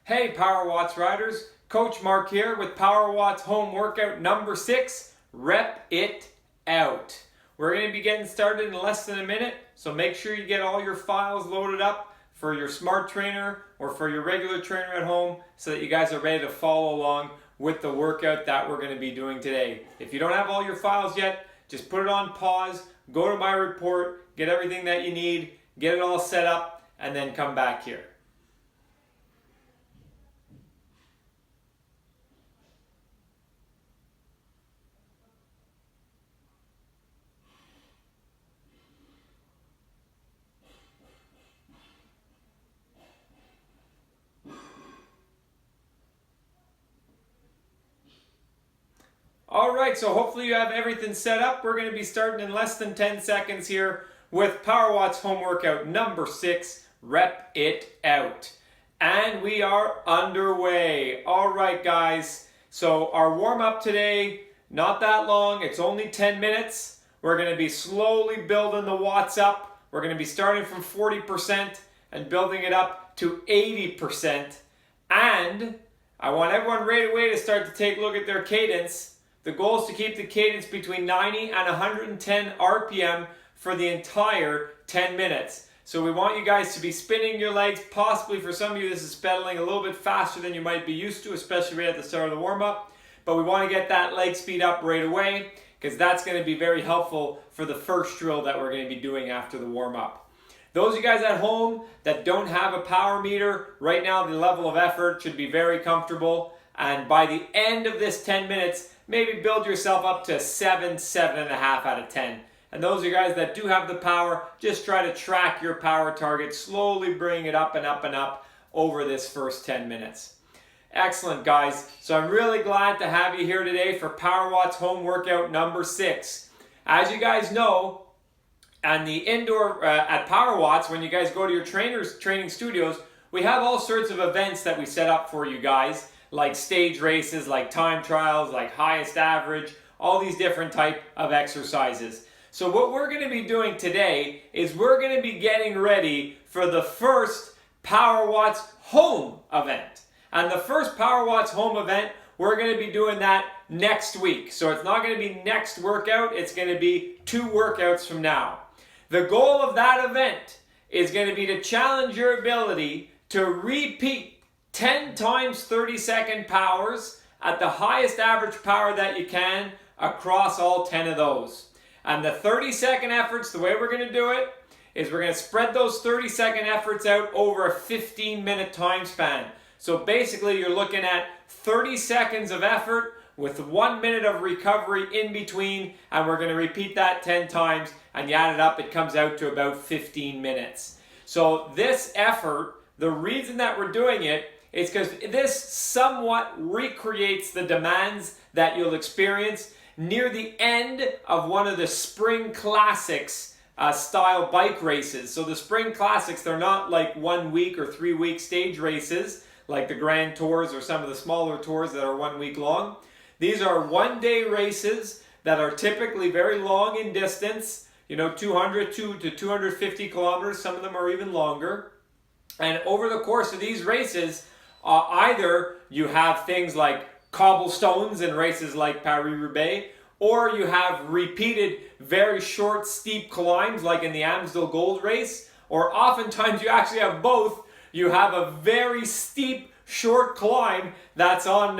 Hey Power Watts riders, Coach Mark here with Power Watts home workout number 6, Rep It Out. We're going to be getting started in less than a minute, so make sure you get all your files loaded up for your smart trainer or for your regular trainer at home so that you guys are ready to follow along with the workout that we're going to be doing today. If you don't have all your files yet, just put it on pause, go to my report, get everything that you need, get it all set up, and then come back here. Alright, so hopefully you have everything set up. We're going to be starting in less than 10 seconds here with Power Watts home workout number 6, Rep It Out. And we are underway. Alright guys, so our warm-up today, not that long, it's only 10 minutes. We're going to be slowly building the watts up. We're going to be starting from 40% and building it up to 80%. And I want everyone right away to start to take a look at their cadence. The goal is to keep the cadence between 90 and 110 RPM for the entire 10 minutes. So we want you guys to be spinning your legs. Possibly for some of you this is pedaling a little bit faster than you might be used to, especially right at the start of the warm-up. But we want to get that leg speed up right away because that's going to be very helpful for the first drill that we're going to be doing after the warm-up. Those of you guys at home that don't have a power meter, right now the level of effort should be very comfortable. And by the end of this 10 minutes, maybe build yourself up to 7, 7.5 out of 10. And those of you guys that do have the power, just try to track your power target, slowly bring it up and up and up over this first 10 minutes. Excellent, guys. So I'm really glad to have you here today for Power Watts home workout number 6. As you guys know, and the indoor at Power Watts, when you guys go to your training studios, we have all sorts of events that we set up for you guys, like stage races, like time trials, like highest average, all these different type of exercises. So what we're going to be doing today is we're going to be getting ready for the first Power Watts home event. And the first Power Watts home event, we're going to be doing that next week. So it's not going to be next workout, it's going to be 2 workouts from now. The goal of that event is going to be to challenge your ability to repeat 10 times 30-second powers at the highest average power that you can across all 10 of those. And the 30-second efforts, the way we're going to do it is we're going to spread those 30-second efforts out over a 15-minute time span. So basically you're looking at 30 seconds of effort with 1 minute of recovery in between, and we're going to repeat that 10 times, and you add it up, it comes out to about 15 minutes. So this effort, the reason that we're doing it is because this somewhat recreates the demands that you'll experience near the end of one of the Spring Classics style bike races. So the Spring Classics, they're not like 1 week or 3 week stage races like the Grand Tours or some of the smaller tours that are 1 week long. These are one-day races that are typically very long in distance, 200 to 250 kilometers, some of them are even longer. And over the course of these races, either you have things like cobblestones in races like Paris-Roubaix, or you have repeated very short steep climbs like in the Amstel Gold Race, or oftentimes you actually have both. You have a very steep short climb that's on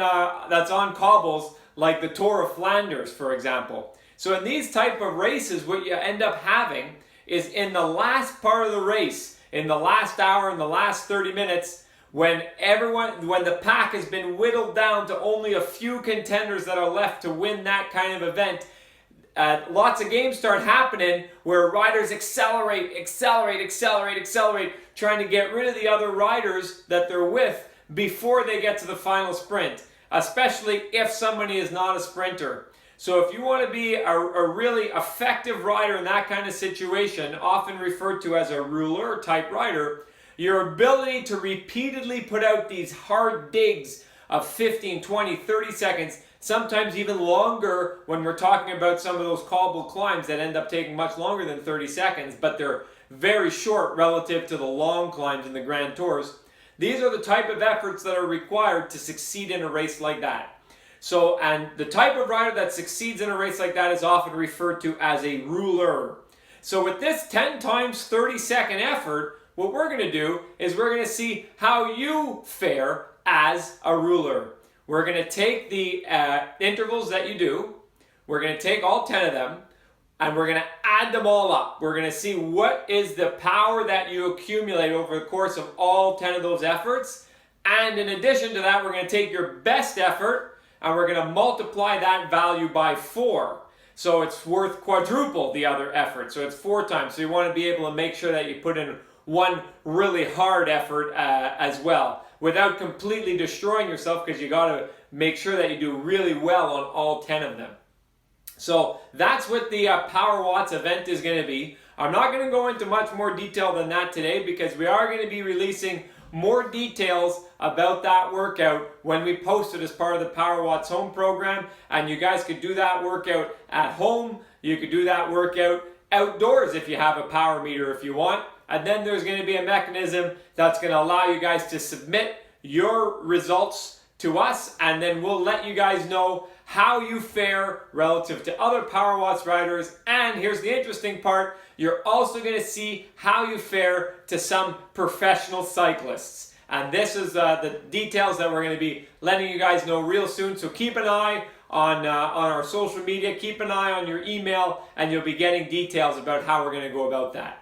cobbles like the Tour of Flanders, for example. So in these type of races, what you end up having is in the last part of the race, in the last hour, in the last 30 minutes, when the pack has been whittled down to only a few contenders that are left to win that kind of event, lots of games start happening where riders accelerate, trying to get rid of the other riders that they're with before they get to the final sprint, especially if somebody is not a sprinter. So if you want to be a really effective rider in that kind of situation, often referred to as a rouleur type rider, your ability to repeatedly put out these hard digs of 15, 20, 30 seconds, sometimes even longer when we're talking about some of those cobble climbs that end up taking much longer than 30 seconds, but they're very short relative to the long climbs in the Grand Tours. These are the type of efforts that are required to succeed in a race like that. So, and the type of rider that succeeds in a race like that is often referred to as a ruler. So with this 10 times 30 second effort, what we're going to do is we're going to see how you fare as a ruler. We're going to take the intervals that you do, we're going to take all 10 of them, and we're going to add them all up. We're going to see what is the power that you accumulate over the course of all 10 of those efforts. And in addition to that, we're going to take your best effort and we're going to multiply that value by 4. So it's worth quadruple the other effort. So it's 4 times. So you want to be able to make sure that you put in one really hard effort as well, without completely destroying yourself, because you got to make sure that you do really well on all 10 of them. So that's what the Power Watts event is going to be. I'm not going to go into much more detail than that today, because we are going to be releasing more details about that workout when we post it as part of the Power Watts Home program. And you guys could do that workout at home. You could do that workout outdoors if you have a power meter if you want. And then there's going to be a mechanism that's going to allow you guys to submit your results to us, and then we'll let you guys know how you fare relative to other Power Watts riders. And here's the interesting part, you're also going to see how you fare to some professional cyclists. And this is the details that we're going to be letting you guys know real soon. So keep an eye on our social media, keep an eye on your email, and you'll be getting details about how we're going to go about that.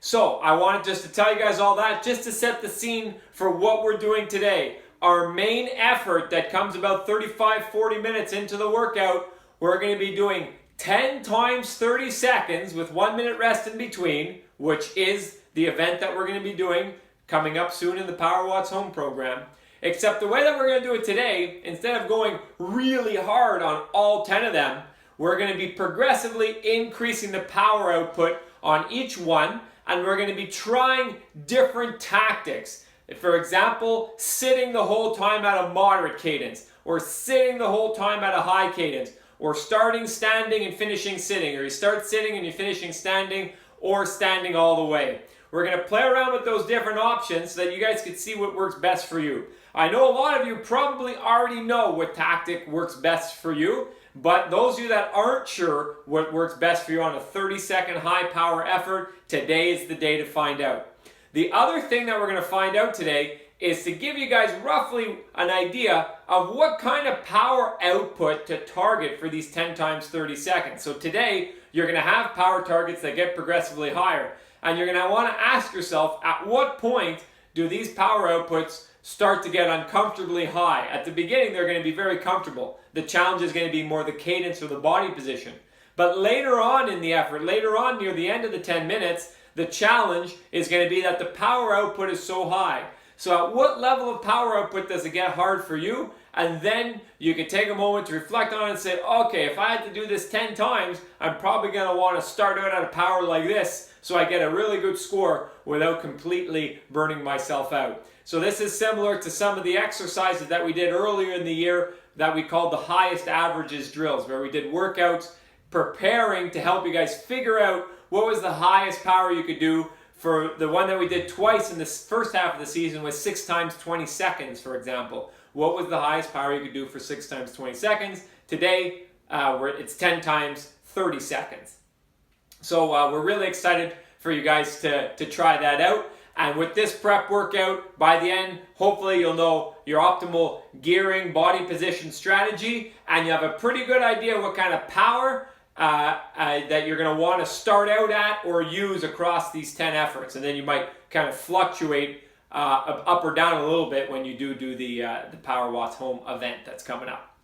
So I wanted just to tell you guys all that, just to set the scene for what we're doing today. Our main effort that comes about 35-40 minutes into the workout, we're going to be doing 10 times 30 seconds with 1 minute rest in between, which is the event that we're going to be doing coming up soon in the Power Watts Home program. Except the way that we're going to do it today, instead of going really hard on all 10 of them, we're going to be progressively increasing the power output on each one, and we're going to be trying different tactics. For example, sitting the whole time at a moderate cadence, or sitting the whole time at a high cadence, or starting standing and finishing sitting, or you start sitting and you're finishing standing, or standing all the way. We're going to play around with those different options so that you guys can see what works best for you. I know a lot of you probably already know what tactic works best for you, but those of you that aren't sure what works best for you on a 30-second high power effort, today is the day to find out. The other thing that we're going to find out today is to give you guys roughly an idea of what kind of power output to target for these 10 times 30 seconds. So today, you're going to have power targets that get progressively higher. And you're going to want to ask yourself, at what point do these power outputs start to get uncomfortably high? At the beginning, they're going to be very comfortable. The challenge is going to be more the cadence or the body position. But later on in the effort, later on near the end of the 10 minutes, the challenge is going to be that the power output is so high. So at what level of power output does it get hard for you? And then you can take a moment to reflect on it and say, okay, if I had to do this 10 times, I'm probably going to want to start out at a power like this so I get a really good score without completely burning myself out. So this is similar to some of the exercises that we did earlier in the year that we called the highest averages drills, where we did workouts preparing to help you guys figure out what was the highest power you could do. For the one that we did twice in the first half of the season was 6 times 20 seconds, for example. What was the highest power you could do for 6 times 20 seconds? Today, it's 10 times 30 seconds. So we're really excited for you guys to try that out. And with this prep workout, by the end, hopefully you'll know your optimal gearing, body position strategy, and you have a pretty good idea what kind of power that you're going to want to start out at or use across these 10 efforts. And then you might kind of fluctuate up or down a little bit when you do the Power Watts Home event that's coming up.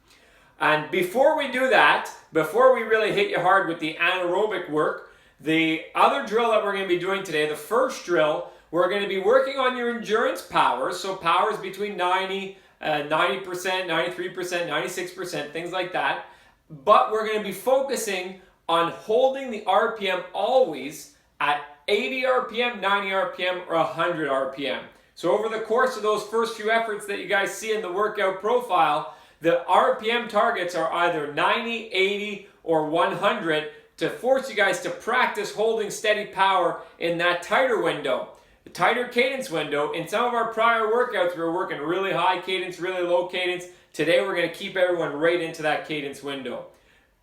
And before we do that, before we really hit you hard with the anaerobic work, the other drill that we're going to be doing today, the first drill, we're going to be working on your endurance powers. So powers between 90%, 93%, 96%, things like that. But we're going to be focusing on holding the RPM always at 80 RPM, 90 RPM, or 100 RPM. So over the course of those first few efforts that you guys see in the workout profile, the RPM targets are either 90, 80, or 100 to force you guys to practice holding steady power in that tighter window. the tighter cadence window. In some of our prior workouts, we were working really high cadence, really low cadence. Today, we're going to keep everyone right into that cadence window.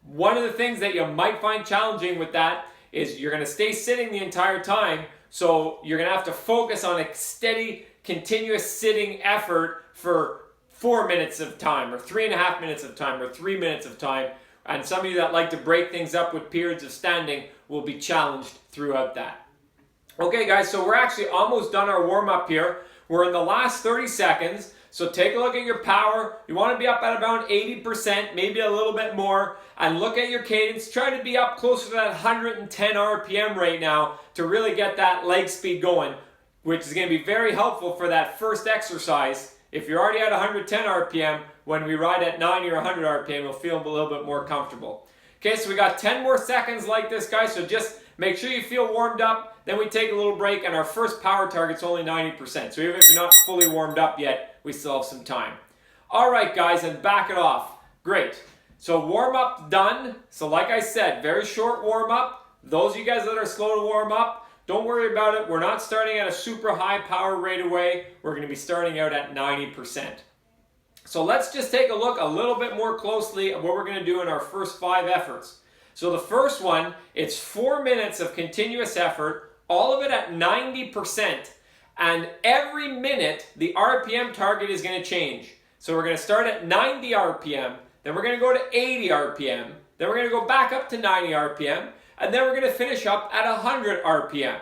One of the things that you might find challenging with that is you're going to stay sitting the entire time, so you're going to have to focus on a steady, continuous sitting effort for 4 minutes of time, or 3.5 minutes of time, or 3 minutes of time. And some of you that like to break things up with periods of standing will be challenged throughout that. Okay guys, so we're actually almost done our warm-up here. We're in the last 30 seconds. So take a look at your power. You want to be up at about 80%, maybe a little bit more, and look at your cadence. Try to be up closer to that 110 RPM right now to really get that leg speed going, which is going to be very helpful for that first exercise. If you're already at 110 RPM, when we ride at 90 or 100 RPM, you'll feel a little bit more comfortable. Okay, so we got 10 more seconds like this, guys, so just make sure you feel warmed up. Then we take a little break, and our first power target's only 90%. So even if you're not fully warmed up yet, we still have some time. All right, guys, and back it off. Great. So warm-up done. So like I said, very short warm-up. Those of you guys that are slow to warm up, don't worry about it. We're not starting at a super high power right away. We're going to be starting out at 90%. So let's just take a look a little bit more closely at what we're going to do in our first 5 efforts. So the first one, it's 4 minutes of continuous effort, all of it at 90%. And every minute, the RPM target is going to change. So we're going to start at 90 RPM, then we're going to go to 80 RPM, then we're going to go back up to 90 RPM, and then we're going to finish up at 100 RPM.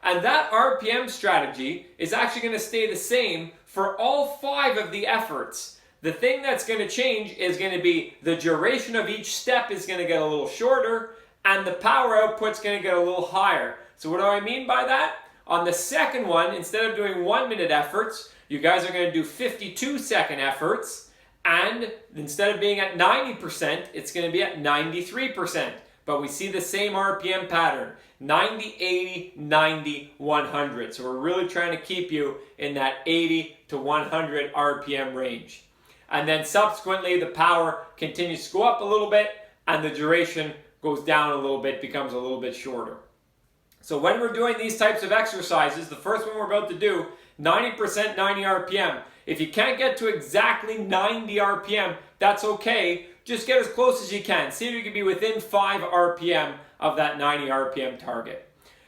And that RPM strategy is actually going to stay the same for all 5 of the efforts. The thing that's going to change is going to be the duration of each step is going to get a little shorter, and the power output's going to get a little higher. So what do I mean by that? On the second one, instead of doing 1-minute efforts, you guys are going to do 52-second efforts, and instead of being at 90%, it's going to be at 93%. But we see the same RPM pattern, 90, 80, 90, 100. So we're really trying to keep you in that 80 to 100 RPM range. And then subsequently, the power continues to go up a little bit, and the duration goes down a little bit, becomes a little bit shorter. So when we're doing these types of exercises, the first one we're about to do, 90% 90 RPM. If you can't get to exactly 90 RPM, that's okay. Just get as close as you can. See if you can be within 5 RPM of that 90 RPM target.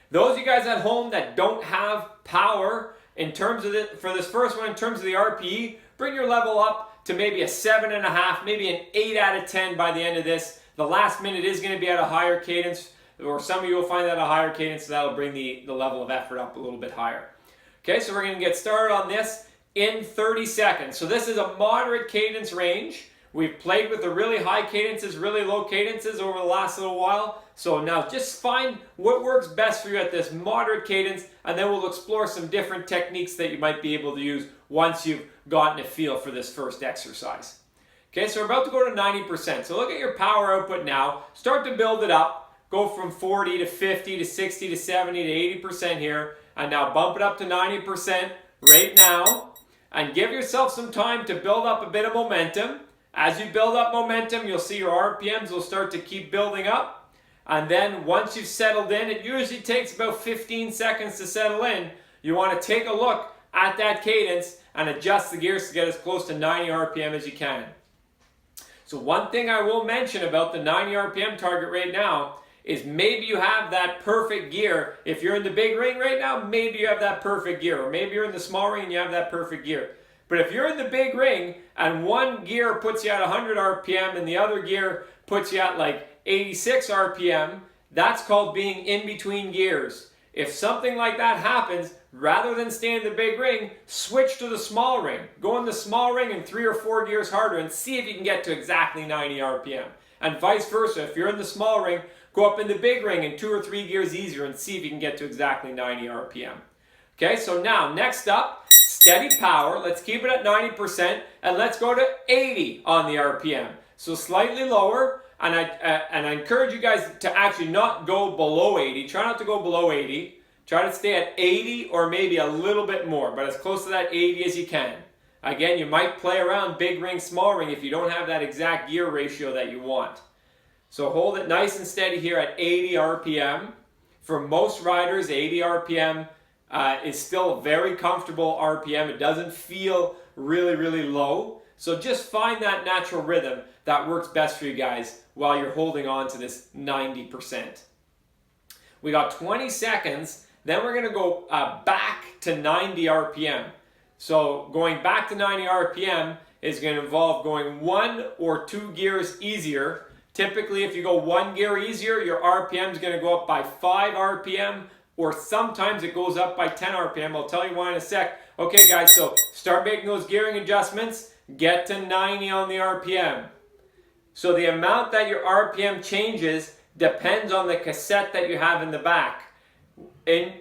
Those of you guys at home that don't have power, in terms of for this first one, in terms of the RPE, bring your level up to maybe a 7.5, maybe an 8 out of 10 by the end of this. The last minute is going to be at a higher cadence, or some of you will find that a higher cadence, so that'll bring the level of effort up a little bit higher. Okay, so we're going to get started on this in 30 seconds. So this is a moderate cadence range. We've played with the really high cadences, really low cadences over the last little while. So now just find what works best for you at this moderate cadence, and then we'll explore some different techniques that you might be able to use once you've gotten a feel for this first exercise. Okay, so we're about to go to 90%. So look at your power output now. Start to build it up. Go from 40 to 50 to 60 to 70 to 80% here. And now bump it up to 90% right now. And give yourself some time to build up a bit of momentum. As you build up momentum, you'll see your RPMs will start to keep building up. And then once you've settled in, it usually takes about 15 seconds to settle in. You want to take a look at that cadence and adjust the gears to get as close to 90 RPM as you can. So one thing I will mention about the 90 RPM target right now is maybe you have that perfect gear. If you're in the big ring right now, maybe you have that perfect gear. Or maybe you're in the small ring and you have that perfect gear. But if you're in the big ring and one gear puts you at 100 RPM and the other gear puts you at like 86 RPM, that's called being in between gears. If something like that happens, rather than stay in the big ring, switch to the small ring. Go in the small ring and 3 or 4 gears harder and see if you can get to exactly 90 RPM. And vice versa, if you're in the small ring, go up in the big ring and 2 or 3 gears easier and see if you can get to exactly 90 RPM. Okay, so now next up, steady power. Let's keep it at 90% and let's go to 80 on the RPM. So slightly lower, and I encourage you guys to actually not go below 80. Try not to go below 80. Try to stay at 80 or maybe a little bit more, but as close to that 80 as you can. Again, you might play around big ring, small ring if you don't have that exact gear ratio that you want. So hold it nice and steady here at 80 RPM. For most riders, 80 RPM is still a very comfortable RPM. It doesn't feel really, really low. So just find that natural rhythm that works best for you guys while you're holding on to this 90%. We got 20 seconds, then we're gonna go back to 90 RPM. So going back to 90 RPM is gonna involve going 1 or 2 gears easier. Typically, if you go 1 gear easier, your RPM is gonna go up by 5 RPM, or sometimes it goes up by 10 RPM. I'll tell you why in a sec. Okay guys, so start making those gearing adjustments, get to 90 on the RPM. So the amount that your RPM changes depends on the cassette that you have in the back. In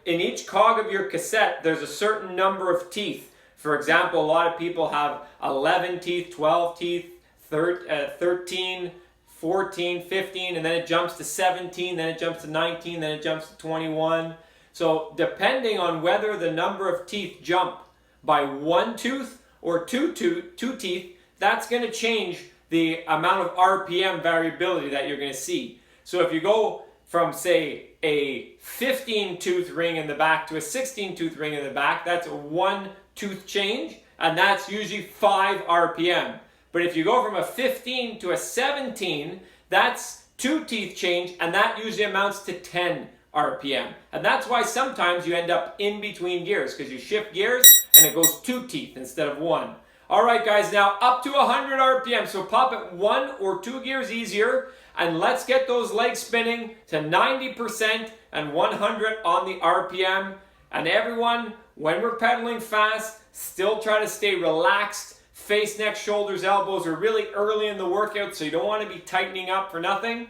each cog of your cassette, there's a certain number of teeth. For example, a lot of people have 11 teeth, 12 teeth, 13, 14, 15, and then it jumps to 17, then it jumps to 19, then it jumps to 21. So depending on whether the number of teeth jump by 1 tooth or 2 teeth, that's going to change the amount of RPM variability that you're going to see. So if you go from, say, a 15 tooth ring in the back to a 16 tooth ring in the back, that's a 1 tooth change, and that's usually 5 RPM. But if you go from a 15 to a 17, that's 2 teeth change, and that usually amounts to 10 RPM. And that's why sometimes you end up in between gears, because you shift gears and it goes 2 teeth instead of 1. All right, guys, now up to 100 RPM. So pop it 1 or 2 gears easier, and let's get those legs spinning to 90% and 100 on the RPM. And everyone, when we're pedaling fast, still try to stay relaxed. Face, neck, shoulders, elbows are really early in the workout, so you don't want to be tightening up for nothing.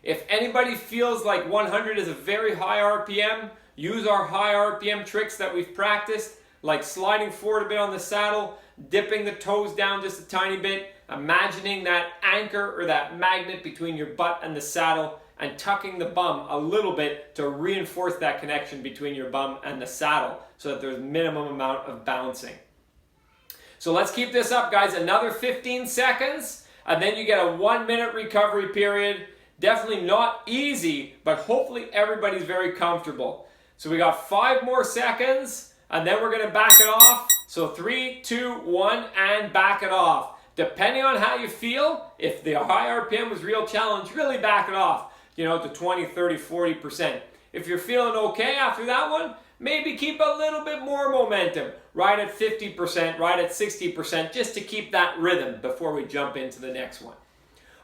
If anybody feels like 100 is a very high RPM, use our high RPM tricks that we've practiced, like sliding forward a bit on the saddle, dipping the toes down just a tiny bit, imagining that anchor or that magnet between your butt and the saddle, and tucking the bum a little bit to reinforce that connection between your bum and the saddle so that there's minimum amount of bouncing. So let's keep this up, guys. Another 15 seconds, and then you get a 1 minute recovery period. Definitely not easy, but hopefully everybody's very comfortable. So we got 5 more seconds, and then we're gonna back it off. So 3, 2, 1, and back it off. Depending on how you feel, if the high RPM was real challenge, really back it off, to 20, 30, 40%. If you're feeling okay after that one, maybe keep a little bit more momentum. Right at 50%, right at 60%, just to keep that rhythm before we jump into the next one.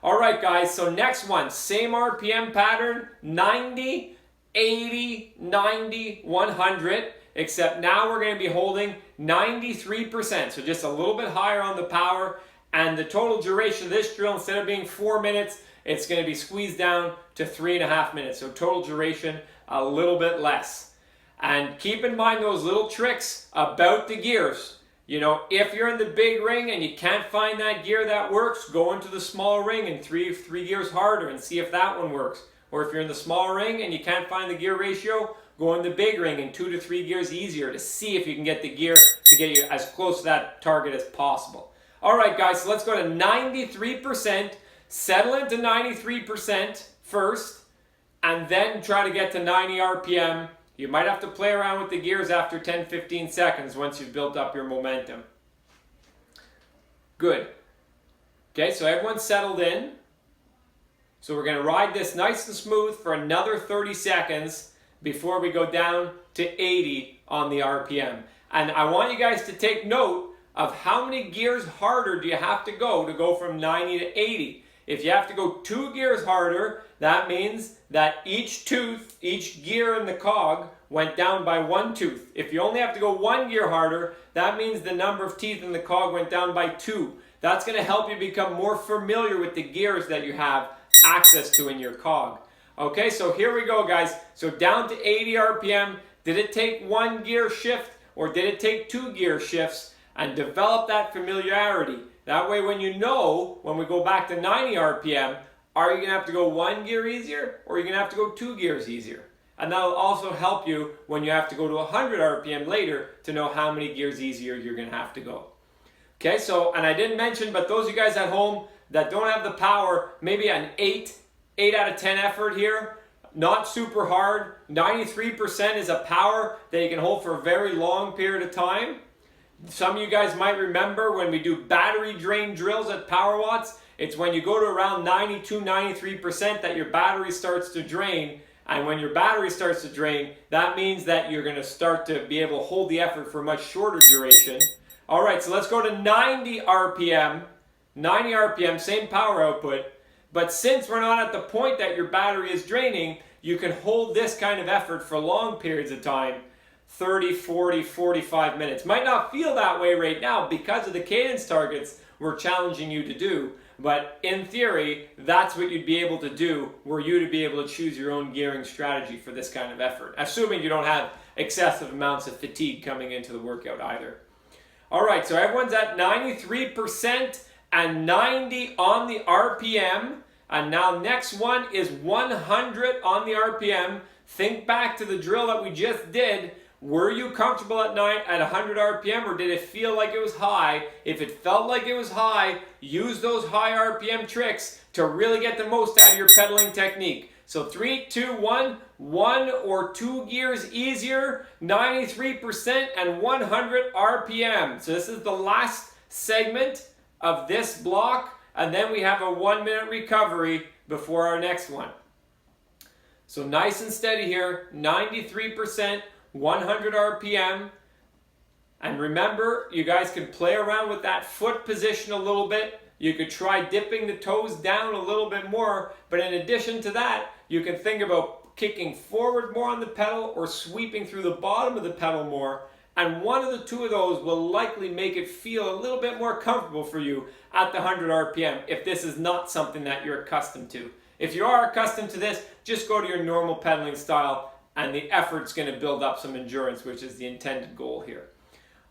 All right, guys, so next one, same RPM pattern, 90, 80, 90, 100, except now we're going to be holding 93%, so just a little bit higher on the power, and the total duration of this drill, instead of being 4 minutes, it's going to be squeezed down to 3.5 minutes, so total duration a little bit less. And keep in mind those little tricks about the gears. If you're in the big ring and you can't find that gear that works, go into the small ring and three gears harder and see if that one works. Or if you're in the small ring and you can't find the gear ratio, go in the big ring and 2 to 3 gears easier to see if you can get the gear to get you as close to that target as possible. All right, guys, so let's go to 93%. Settle into 93% first, and then try to get to 90 RPM. You might have to play around with the gears after 10-15 seconds once you've built up your momentum. Good. Okay, so everyone's settled in. So we're going to ride this nice and smooth for another 30 seconds before we go down to 80 on the RPM. And I want you guys to take note of how many gears harder do you have to go from 90 to 80. If you have to go 2 gears harder, that means that each gear in the cog went down by 1 tooth. If you only have to go 1 gear harder, that means the number of teeth in the cog went down by 2. That's going to help you become more familiar with the gears that you have access to in your cog. Okay, so here we go, guys. So down to 80 RPM. Did it take 1 gear shift or did it take 2 gear shifts? And develop that familiarity. That way when when we go back to 90 RPM, are you going to have to go 1 gear easier or are you going to have to go 2 gears easier? And that'll also help you when you have to go to 100 RPM later to know how many gears easier you're going to have to go. Okay, so, and I didn't mention, but those of you guys at home that don't have the power, maybe an 8 out of 10 effort here, not super hard. 93% is a power that you can hold for a very long period of time. Some of you guys might remember when we do battery drain drills at Power Watts, it's when you go to around 92, 93% that your battery starts to drain. And when your battery starts to drain, that means that you're going to start to be able to hold the effort for a much shorter duration. All right, so let's go to 90 RPM. 90 RPM, same power output. But since we're not at the point that your battery is draining, you can hold this kind of effort for long periods of time, 30, 40, 45 minutes. Might not feel that way right now because of the cadence targets we're challenging you to do. But in theory, that's what you'd be able to do were you to be able to choose your own gearing strategy for this kind of effort, assuming you don't have excessive amounts of fatigue coming into the workout either. All right, so everyone's at 93% and 90 on the RPM. And now next one is 100 on the RPM. Think back to the drill that we just did. Were you comfortable at 100 RPM, or did it feel like it was high? If it felt like it was high, use those high RPM tricks to really get the most out of your pedaling technique. So 3, 2, 1, 1 or 2 gears easier, 93% and 100 RPM. So this is the last segment of this block, and then we have a 1-minute recovery before our next one. So nice and steady here, 93%. 100 RPM. And remember, you guys can play around with that foot position a little bit. You could try dipping the toes down a little bit more, but in addition to that, you can think about kicking forward more on the pedal or sweeping through the bottom of the pedal more, and one of the two of those will likely make it feel a little bit more comfortable for you at the 100 RPM if this is not something that you're accustomed to. If you are accustomed to this, just go to your normal pedaling style, and the effort's going to build up some endurance, which is the intended goal here.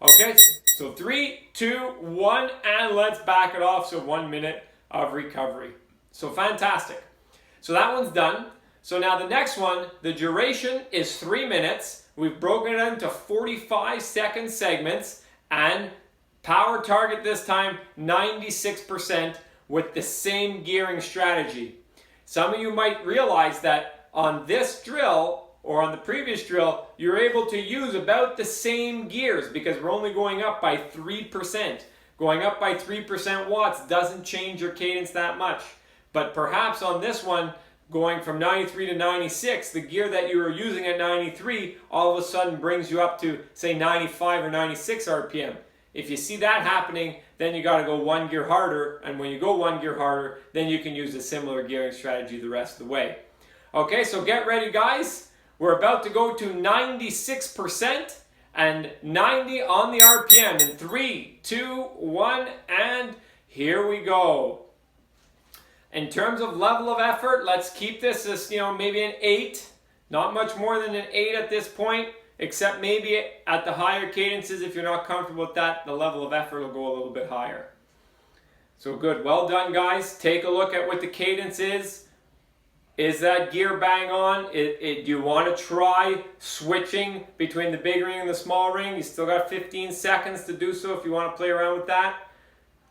Okay, so 3, 2, 1, and let's back it off. So 1 minute of recovery. So fantastic. So that one's done. So now the next one, the duration is 3 minutes. We've broken it into 45-second segments, and power target this time 96% with the same gearing strategy. Some of you might realize that on this drill, or on the previous drill, you're able to use about the same gears because we're only going up by 3%. Going up by 3% watts doesn't change your cadence that much. But perhaps on this one, going from 93 to 96, the gear that you were using at 93 all of a sudden brings you up to, say, 95 or 96 RPM. If you see that happening, then you got to go 1 gear harder, and when you go 1 gear harder, then you can use a similar gearing strategy the rest of the way. Okay, so get ready, guys. We're about to go to 96% and 90 on the RPM in 3, 2, 1, and here we go. In terms of level of effort, let's keep this as, maybe an 8. Not much more than an 8 at this point, except maybe at the higher cadences, if you're not comfortable with that, the level of effort will go a little bit higher. So good, well done, guys. Take a look at what the cadence is. Is that gear bang on? Do you want to try switching between the big ring and the small ring? You still got 15 seconds to do so if you want to play around with that.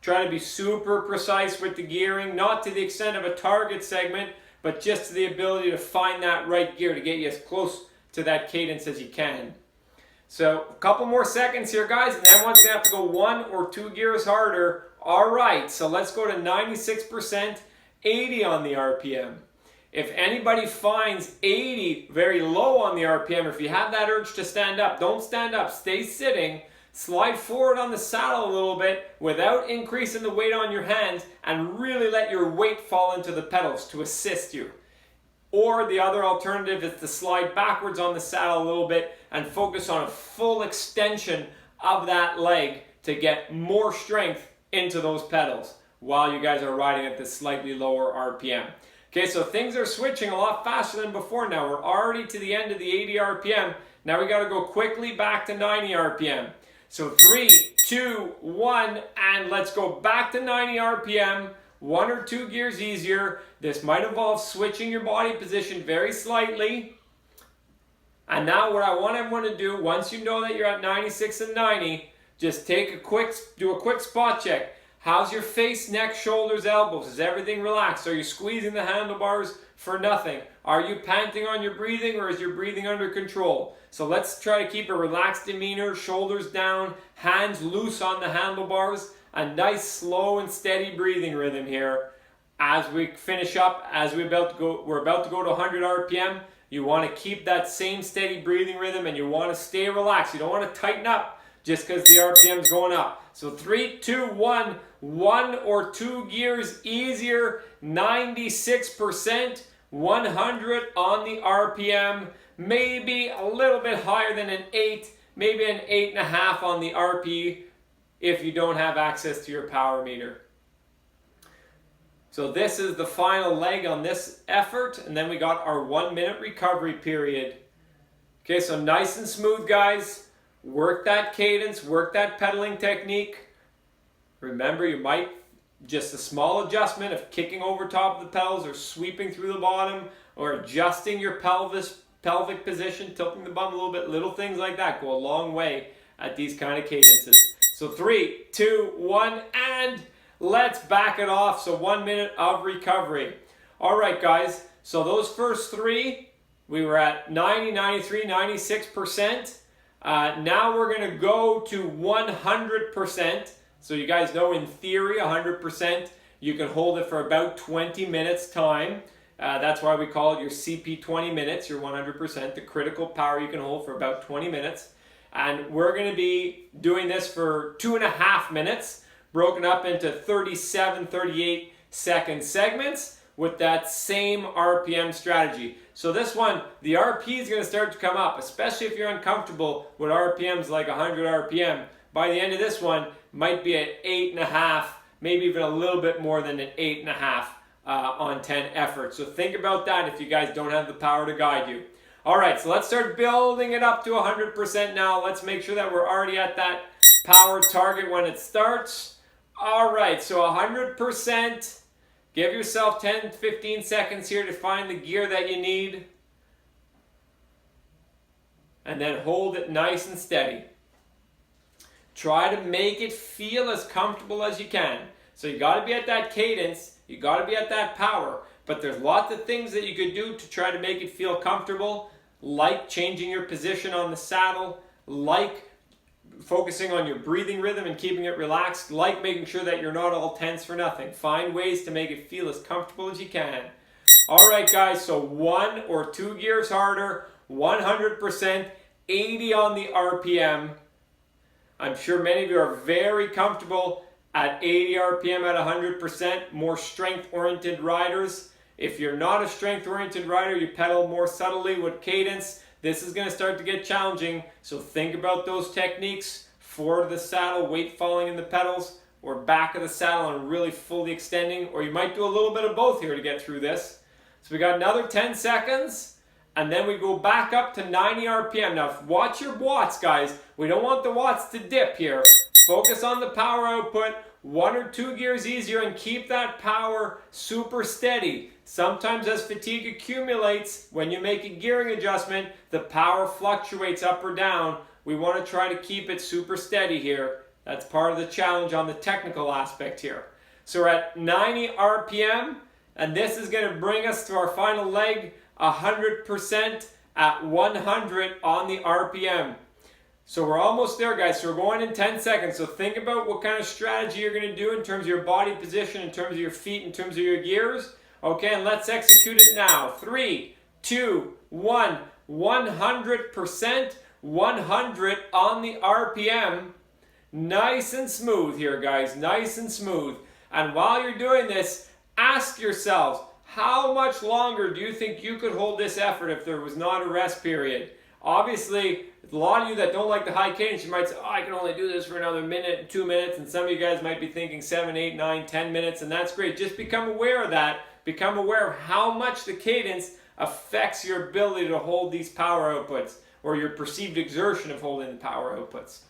Try to be super precise with the gearing, not to the extent of a target segment, but just to the ability to find that right gear to get you as close to that cadence as you can. So a couple more seconds here, guys, and everyone's going to have to go 1 or 2 gears harder. All right, so let's go to 96%, 80 on the RPM. If anybody finds 80 very low on the RPM, or if you have that urge to stand up, don't stand up, stay sitting, slide forward on the saddle a little bit without increasing the weight on your hands, and really let your weight fall into the pedals to assist you. Or the other alternative is to slide backwards on the saddle a little bit and focus on a full extension of that leg to get more strength into those pedals while you guys are riding at this slightly lower RPM. Okay, so things are switching a lot faster than before now. We're already to the end of the 80 RPM. Now we got to go quickly back to 90 RPM. So 3, 2, 1, and let's go back to 90 RPM. 1 or 2 gears easier. This might involve switching your body position very slightly. And now what I want everyone to do, once you know that you're at 96 and 90, just do a quick spot check. How's your face, neck, shoulders, elbows? Is everything relaxed? Are you squeezing the handlebars for nothing. Are you panting on your breathing, or is your breathing under control? So let's try to keep a relaxed demeanor, shoulders down, hands loose on the handlebars, a nice slow and steady breathing rhythm here. As we finish up, we're about to go to 100 RPM. You want to keep that same steady breathing rhythm, and you want to stay relaxed. You don't want to tighten up just because the RPM is going up. So 3, 2, 1, 1 or 2 gears easier, 96%, 100 on the RPM, maybe a little bit higher than an 8, maybe an 8.5 on the RP if you don't have access to your power meter. So this is the final leg on this effort, and then we got our 1 minute recovery period. Okay, so nice and smooth, guys. Work that cadence, work that pedaling technique. Remember, you might just a small adjustment of kicking over top of the pedals or sweeping through the bottom or adjusting your pelvic position, tilting the bum a little bit. Little things like that go a long way at these kind of cadences. So 3, 2, 1, and let's back it off. So 1 minute of recovery. All right, guys. So those first 3, we were at 90, 93, 96%. Now we're going to go to 100%. So you guys know, in theory, 100%, you can hold it for about 20 minutes time. That's why we call it your CP 20 minutes, your 100%, the critical power you can hold for about 20 minutes. And we're going to be doing this for 2.5 minutes, broken up into 37, 38 second segments with that same RPM strategy. So this one, the RP is going to start to come up, especially if you're uncomfortable with RPMs like 100 RPM. By the end of this one, might be at 8.5, maybe even a little bit more than an 8.5 on 10 efforts. So think about that if you guys don't have the power to guide you. All right, so let's start building it up to 100% now. Let's make sure that we're already at that power target when it starts. All right, so 100%. Give yourself 10, 15 seconds here to find the gear that you need. And then hold it nice and steady. Try to make it feel as comfortable as you can. So you got to be at that cadence, you got to be at that power, but there's lots of things that you could do to try to make it feel comfortable, like changing your position on the saddle, like focusing on your breathing rhythm and keeping it relaxed, like making sure that you're not all tense for nothing. Find ways to make it feel as comfortable as you can. All right, guys, so 1 or 2 gears harder, 100%, 80 on the RPM. I'm sure many of you are very comfortable at 80 RPM at 100%, more strength-oriented riders. If you're not a strength-oriented rider, you pedal more subtly with cadence, this is going to start to get challenging. So think about those techniques. Forward of the saddle, weight falling in the pedals, or back of the saddle and really fully extending, or you might do a little bit of both here to get through this. So we got another 10 seconds. And then we go back up to 90 RPM. Now, watch your watts, guys. We don't want the watts to dip here. Focus on the power output. 1 or 2 gears easier, and keep that power super steady. Sometimes as fatigue accumulates, when you make a gearing adjustment, the power fluctuates up or down. We want to try to keep it super steady here. That's part of the challenge on the technical aspect here. So we're at 90 RPM, and this is going to bring us to our final leg, 100% at 100 on the RPM. So we're almost there, guys. So we're going in 10 seconds. So think about what kind of strategy you're going to do in terms of your body position, in terms of your feet, in terms of your gears. Okay, and let's execute it now. 3, 2, 1, 100%, 100 on the RPM. Nice and smooth here, guys. Nice and smooth. And while you're doing this, ask yourselves, how much longer do you think you could hold this effort if there was not a rest period? Obviously, a lot of you that don't like the high cadence, you might say, oh, I can only do this for another minute, 2 minutes, and some of you guys might be thinking 7, 8, 9, 10 minutes, and that's great. Just become aware of that. Become aware of how much the cadence affects your ability to hold these power outputs, or your perceived exertion of holding the power outputs.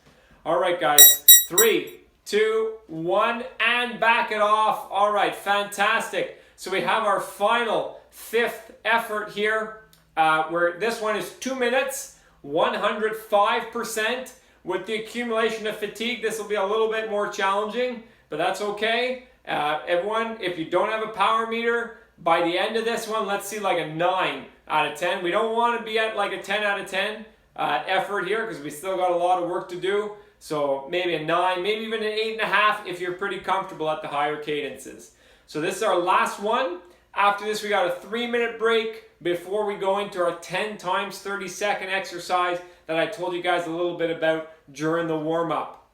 All right, guys. 3, 2, 1, and back it off. All right, fantastic. So we have our final 5th effort here, where this one is 2 minutes, 105%. With the accumulation of fatigue, this will be a little bit more challenging, but that's okay. Everyone, if you don't have a power meter, By the end of this one, let's see like a 9 out of 10. We don't want to be at like a 10 out of 10 effort here because we still got a lot of work to do. So maybe a 9, maybe even an 8.5 if you're pretty comfortable at the higher cadences. So this is our last one. After this, we got a 3-minute break before we go into our 10 times 30-second exercise that I told you guys a little bit about during the warm-up.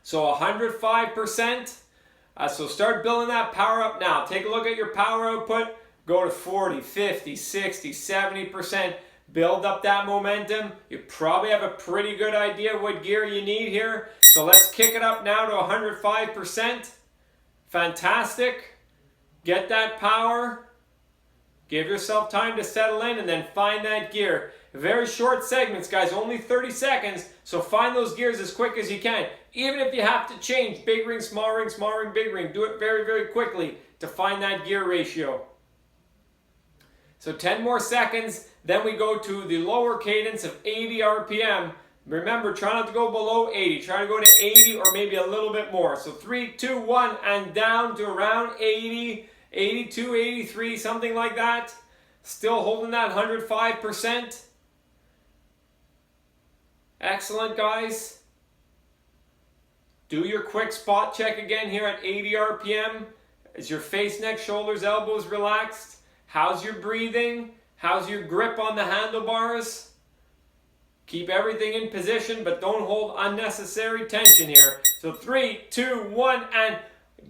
So 105%. So start building that power up now. Take a look at your power output. Go to 40, 50, 60, 70%. Build up that momentum. You probably have a pretty good idea what gear you need here. So let's kick it up now to 105%. Fantastic. Get that power. Give yourself time to settle in and then find that gear. Very short segments, guys, only 30 seconds. So find those gears as quick as you can. Even if you have to change big ring, small ring, big ring, do it very, very quickly to find that gear ratio. So 10 more seconds, then we go to the lower cadence of 80 RPM. Remember, try not to go below 80. Try to go to 80 or maybe a little bit more. So 3, 2, 1, and down to around 80, 82, 83, something like that. Still holding that 105%. Excellent, guys. Do your quick spot check again here at 80 RPM. Is your face, neck, shoulders, elbows relaxed? How's your breathing? How's your grip on the handlebars? Keep everything in position, but don't hold unnecessary tension here. So 3, 2, 1, and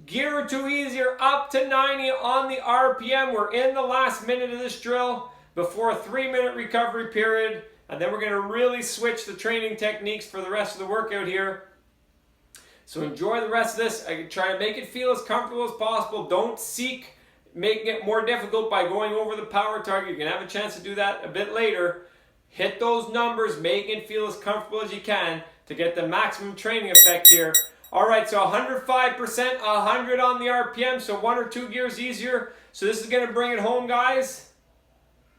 gear or two easier, up to 90 on the RPM. We're in the last minute of this drill before a 3-minute recovery period. And then we're going to really switch the training techniques for the rest of the workout here. So enjoy the rest of this. I try to make it feel as comfortable as possible. Don't seek making it more difficult by going over the power target. You can have a chance to do that a bit later. Hit those numbers, make it feel as comfortable as you can to get the maximum training effect here. All right, so 105%, 100 on the RPM, so 1 or 2 gears easier. So this is going to bring it home, guys.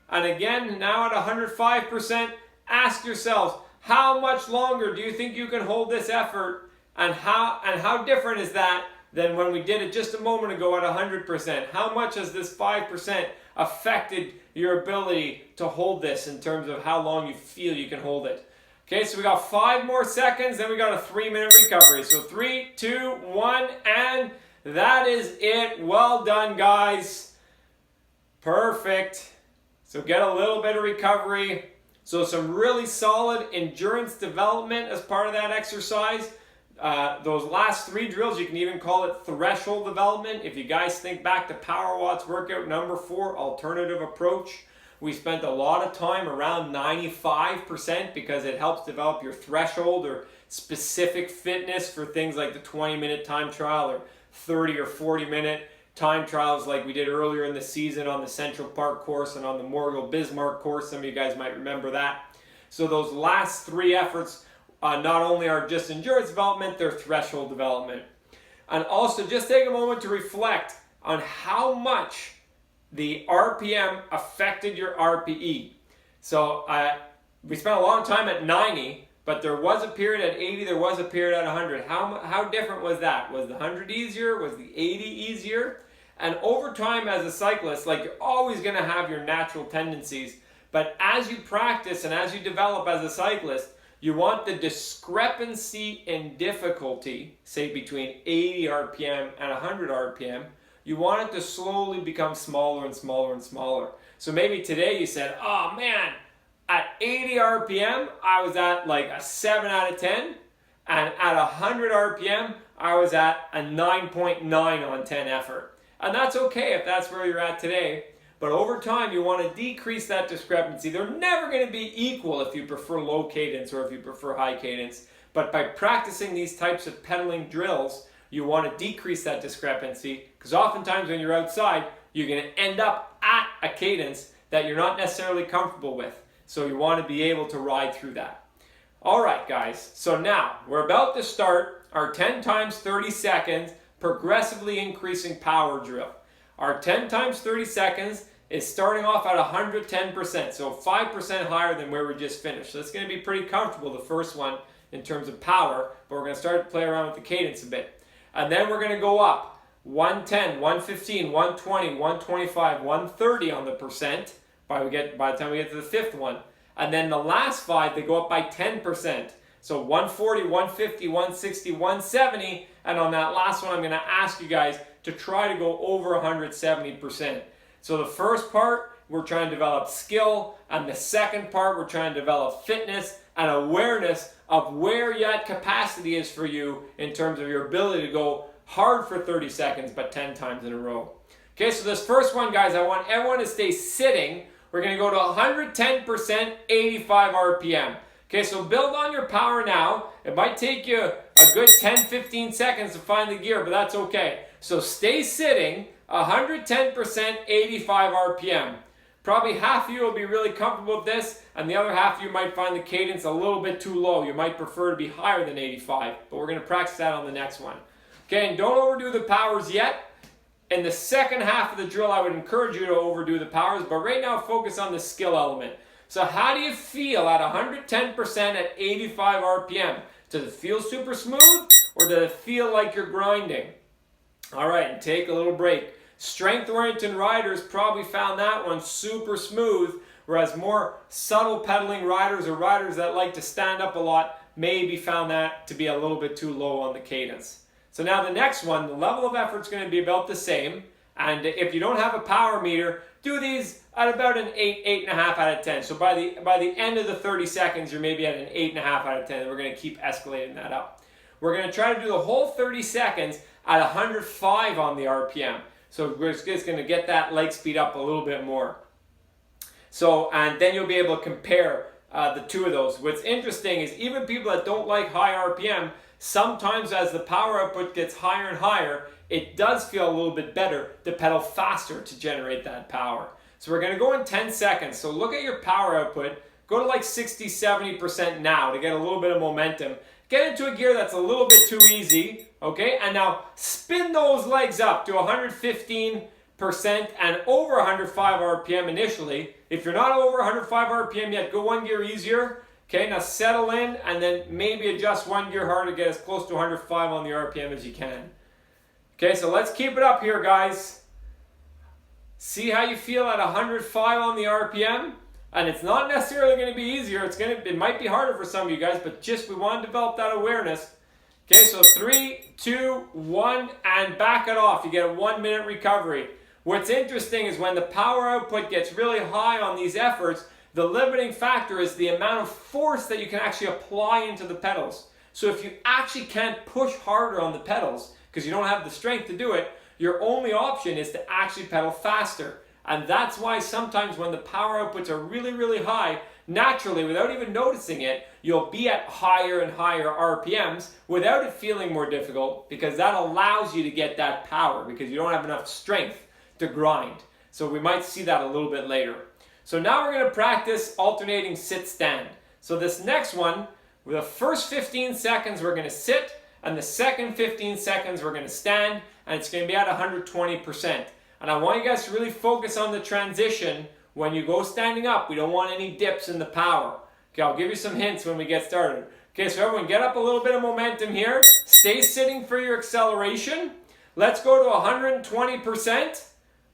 And again, now at 105%, ask yourselves, how much longer do you think you can hold this effort? And how different is that than when we did it just a moment ago at 100%? How much has this 5% affected your ability to hold this in terms of how long you feel you can hold it? Okay, so we got 5 more seconds, then we got a 3-minute recovery. So 3, 2, 1, and that is it. Well done, guys. Perfect. So get a little bit of recovery. So some really solid endurance development as part of that exercise. Those last 3 drills, you can even call it threshold development. If you guys think back to Power Watts workout number 4, alternative approach, we spent a lot of time around 95% because it helps develop your threshold or specific fitness for things like the 20-minute time trial or 30 or 40-minute time trials like we did earlier in the season on the Central Park course and on the Morgul Bismarck course. Some of you guys might remember that. So those last 3 efforts not only are just endurance development, they're threshold development. And also just take a moment to reflect on how much the RPM affected your RPE. So we spent a long time at 90, but there was a period at 80, there was a period at 100. How different was that? Was the 100 easier? Was the 80 easier? And over time as a cyclist, like, you're always going to have your natural tendencies, but as you practice and as you develop as a cyclist, you want the discrepancy in difficulty, say between 80 RPM and 100 RPM, you want it to slowly become smaller and smaller and smaller. So maybe today you said, oh man, at 80 RPM, I was at like a 7 out of 10. And at 100 RPM, I was at a 9.9 on 10 effort. And that's okay if that's where you're at today. But over time, you want to decrease that discrepancy. They're never going to be equal if you prefer low cadence or if you prefer high cadence. But by practicing these types of pedaling drills, you want to decrease that discrepancy, because oftentimes when you're outside, you're going to end up at a cadence that you're not necessarily comfortable with. So you want to be able to ride through that. All right, guys. So now we're about to start our 10 times 30 seconds progressively increasing power drill. Our 10 times 30 seconds is starting off at 110%, so 5% higher than where we just finished. So it's going to be pretty comfortable, the first one, in terms of power, but we're going to start to play around with the cadence a bit. And then we're going to go up 110, 115, 120, 125, 130 on the percent by the time we get to the fifth one. And then the last 5, they go up by 10%. So 140, 150, 160, 170, and on that last one, I'm going to ask you guys to try to go over 170%. So the first part, we're trying to develop skill, and the second part, we're trying to develop fitness and awareness of where that capacity is for you in terms of your ability to go hard for 30 seconds, but 10 times in a row. Okay, so this first one, guys, I want everyone to stay sitting. We're going to go to 110%, 85 RPM. Okay, so build on your power now. It might take you a good 10-15 seconds to find the gear, but that's okay. So stay sitting, 110%, 85 RPM. Probably half of you will be really comfortable with this, and the other half of you might find the cadence a little bit too low. You might prefer to be higher than 85, but we're going to practice that on the next one. Okay, and don't overdo the powers yet. In the second half of the drill, I would encourage you to overdo the powers, but right now focus on the skill element. So how do you feel at 110% at 85 RPM? Does it feel super smooth, or does it feel like you're grinding? All right, and take a little break. Strength-oriented riders probably found that one super smooth, whereas more subtle pedaling riders or riders that like to stand up a lot maybe found that to be a little bit too low on the cadence. So now the next one, the level of effort is going to be about the same. And if you don't have a power meter, do these at about an 8, 8.5 out of 10. So by the end of the 30 seconds, you're maybe at an 8.5 out of 10. And we're going to keep escalating that up. We're going to try to do the whole 30 seconds at 105 on the RPM. So we're just going to get that leg speed up a little bit more. So, and then you'll be able to compare the two of those. What's interesting is even people that don't like high RPM, sometimes as the power output gets higher and higher, it does feel a little bit better to pedal faster to generate that power. So we're going to go in 10 seconds. So look at your power output. Go to like 60, 70% now to get a little bit of momentum. Get into a gear that's a little bit too easy, okay? And now spin those legs up to 115% and over 105 RPM initially. If you're not over 105 RPM yet, go one gear easier. Okay, now settle in and then maybe adjust one gear harder to get as close to 105 on the RPM as you can. Okay, so let's keep it up here, guys. See how you feel at 105 on the RPM? And it's not necessarily going to be easier. It might be harder for some of you guys, but just we want to develop that awareness. Okay, so 3, 2, 1, and back it off. You get a 1 minute recovery. What's interesting is when the power output gets really high on these efforts, the limiting factor is the amount of force that you can actually apply into the pedals. So if you actually can't push harder on the pedals because you don't have the strength to do it, your only option is to actually pedal faster. And that's why sometimes when the power outputs are really, really high, naturally, without even noticing it, you'll be at higher and higher RPMs without it feeling more difficult, because that allows you to get that power because you don't have enough strength to grind. So we might see that a little bit later. So now we're going to practice alternating sit-stand. So this next one, the first 15 seconds we're going to sit, and the second 15 seconds we're going to stand, and it's going to be at 120%. And I want you guys to really focus on the transition when you go standing up. We don't want any dips in the power. Okay, I'll give you some hints when we get started. Okay, so everyone get up a little bit of momentum here. Stay sitting for your acceleration. Let's go to 120%.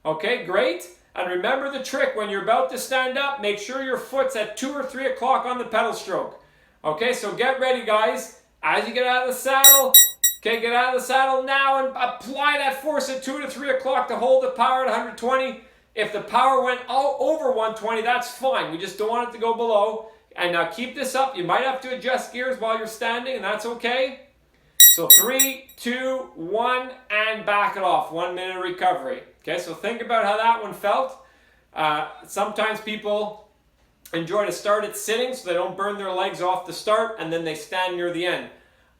Okay, great. And remember the trick, when you're about to stand up, make sure your foot's at 2 or 3 o'clock on the pedal stroke. Okay, so get ready, guys. As you get out of the saddle, okay, get out of the saddle now and apply that force at 2 to 3 o'clock to hold the power at 120. If the power went all over 120, that's fine. We just don't want it to go below. And now keep this up. You might have to adjust gears while you're standing, and that's okay. So 3, 2, 1, and back it off. 1 minute recovery. Okay, so think about how that one felt. Sometimes people enjoy to start it sitting so they don't burn their legs off the start, and then they stand near the end.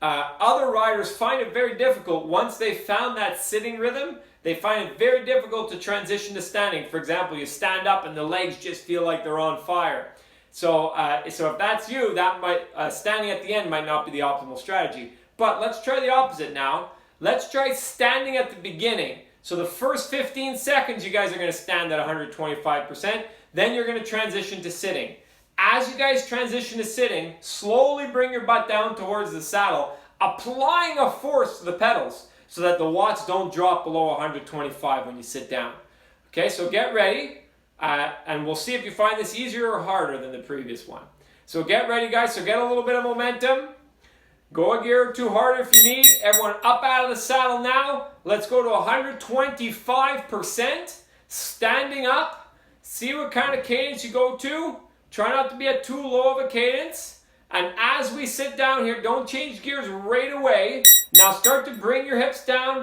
Other riders find it very difficult. Once they've found that sitting rhythm, they find it very difficult to transition to standing. For example, you stand up and the legs just feel like they're on fire. So if that's you, that might standing at the end might not be the optimal strategy. But let's try the opposite now. Let's try standing at the beginning. So the first 15 seconds, you guys are going to stand at 125%. Then you're going to transition to sitting. As you guys transition to sitting, slowly bring your butt down towards the saddle, applying a force to the pedals. so that the watts don't drop below 125 when you sit down. Okay, so get ready, and we'll see if you find this easier or harder than the previous one. So get ready, guys. So get a little bit of momentum. Go a gear or two harder if you need. Everyone up out of the saddle now. Let's go to 125%. Standing up. See what kind of cadence you go to. Try not to be at too low of a cadence. And as we sit down here, don't change gears right away. Now start to bring your hips down,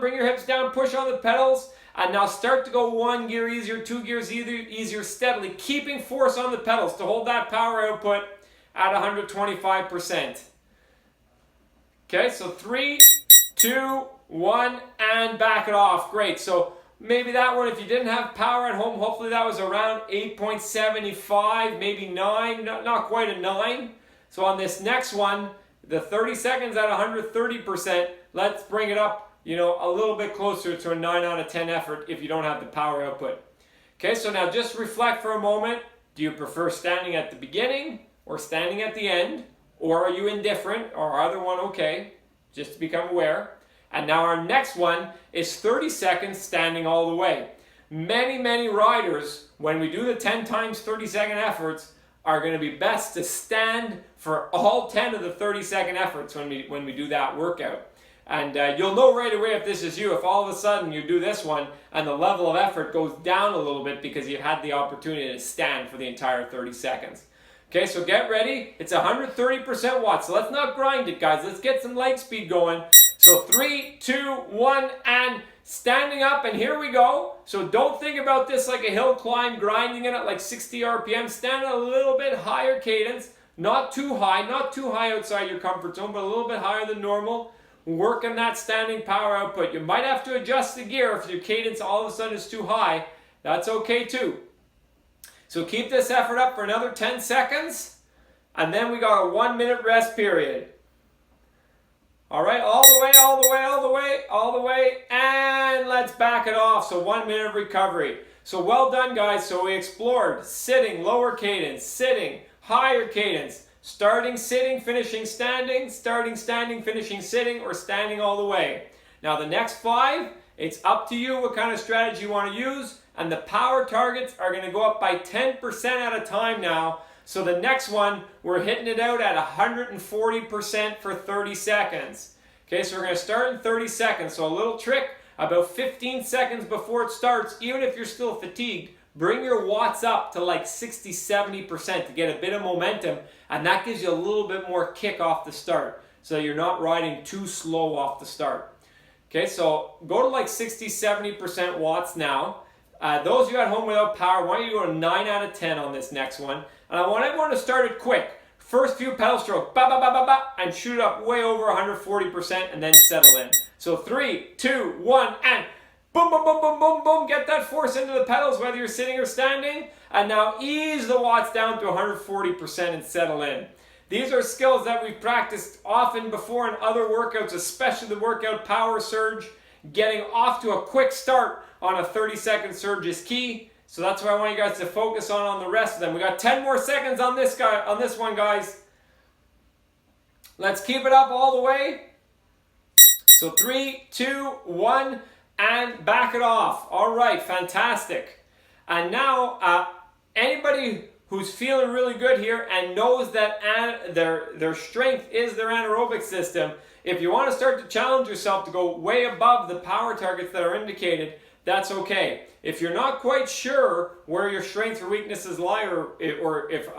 push on the pedals. And now start to go 1 gear easier, 2 gears easier steadily, keeping force on the pedals to hold that power output at 125%. Okay, so 3, 2, 1, and back it off. Great. So maybe that one, if you didn't have power at home, hopefully that was around 8.75, maybe 9, not quite a 9. So on this next one, the 30 seconds at 130%, let's bring it up, a little bit closer to a 9 out of 10 effort if you don't have the power output. Okay, so now just reflect for a moment. Do you prefer standing at the beginning or standing at the end? Or are you indifferent, or either one okay? Just to become aware. And now our next one is 30 seconds standing all the way. Many riders, when we do the 10 times 30-second efforts, are going to be best to stand for all 10 of the 30-second efforts when we do that workout. And you'll know right away if this is you, if all of a sudden you do this one and the level of effort goes down a little bit because you've had the opportunity to stand for the entire 30 seconds. Okay, so get ready. It's 130% watts. So let's not grind it, guys. Let's get some leg speed going. So 3, 2, 1, and standing up, and here we go. So don't think about this like a hill climb, grinding it at like 60 RPM. Stand at a little bit higher cadence. Not too high outside your comfort zone, but a little bit higher than normal. Work on that standing power output. You might have to adjust the gear if your cadence all of a sudden is too high. That's okay too. So keep this effort up for another 10 seconds, and then we got a 1-minute rest period. All right, all the way, and let's back it off. So 1 minute of recovery. So well done, guys. So we explored sitting, lower cadence, sitting, higher cadence, starting sitting, finishing standing, starting standing, finishing sitting, or standing all the way. Now the next 5, it's up to you what kind of strategy you want to use. And the power targets are going to go up by 10% at a time now. So the next one, we're hitting it out at 140% for 30 seconds. Okay, so we're going to start in 30 seconds. So a little trick, about 15 seconds before it starts, even if you're still fatigued, bring your watts up to like 60, 70% to get a bit of momentum. And that gives you a little bit more kick off the start, so you're not riding too slow off the start. Okay, so go to like 60, 70% watts now. Those of you at home without power, I want you to go to 9 out of 10 on this next one. And I want everyone to start it quick. First few pedal strokes, and shoot it up way over 140% and then settle in. So 3, 2, 1, and boom, boom, boom, boom, boom, boom. Get that force into the pedals whether you're sitting or standing. And now ease the watts down to 140% and settle in. These are skills that we've practiced often before in other workouts, especially the workout power surge. Getting off to a quick start on a 30-second surge is key. So that's what I want you guys to focus on the rest of them. We got 10 more seconds on this one, guys. Let's keep it up all the way. So 3, 2, 1, and back it off. All right, fantastic. And now, anybody who's feeling really good here and knows that their strength is their anaerobic system, if you want to start to challenge yourself to go way above the power targets that are indicated, that's okay. If you're not quite sure where your strengths or weaknesses lie, or if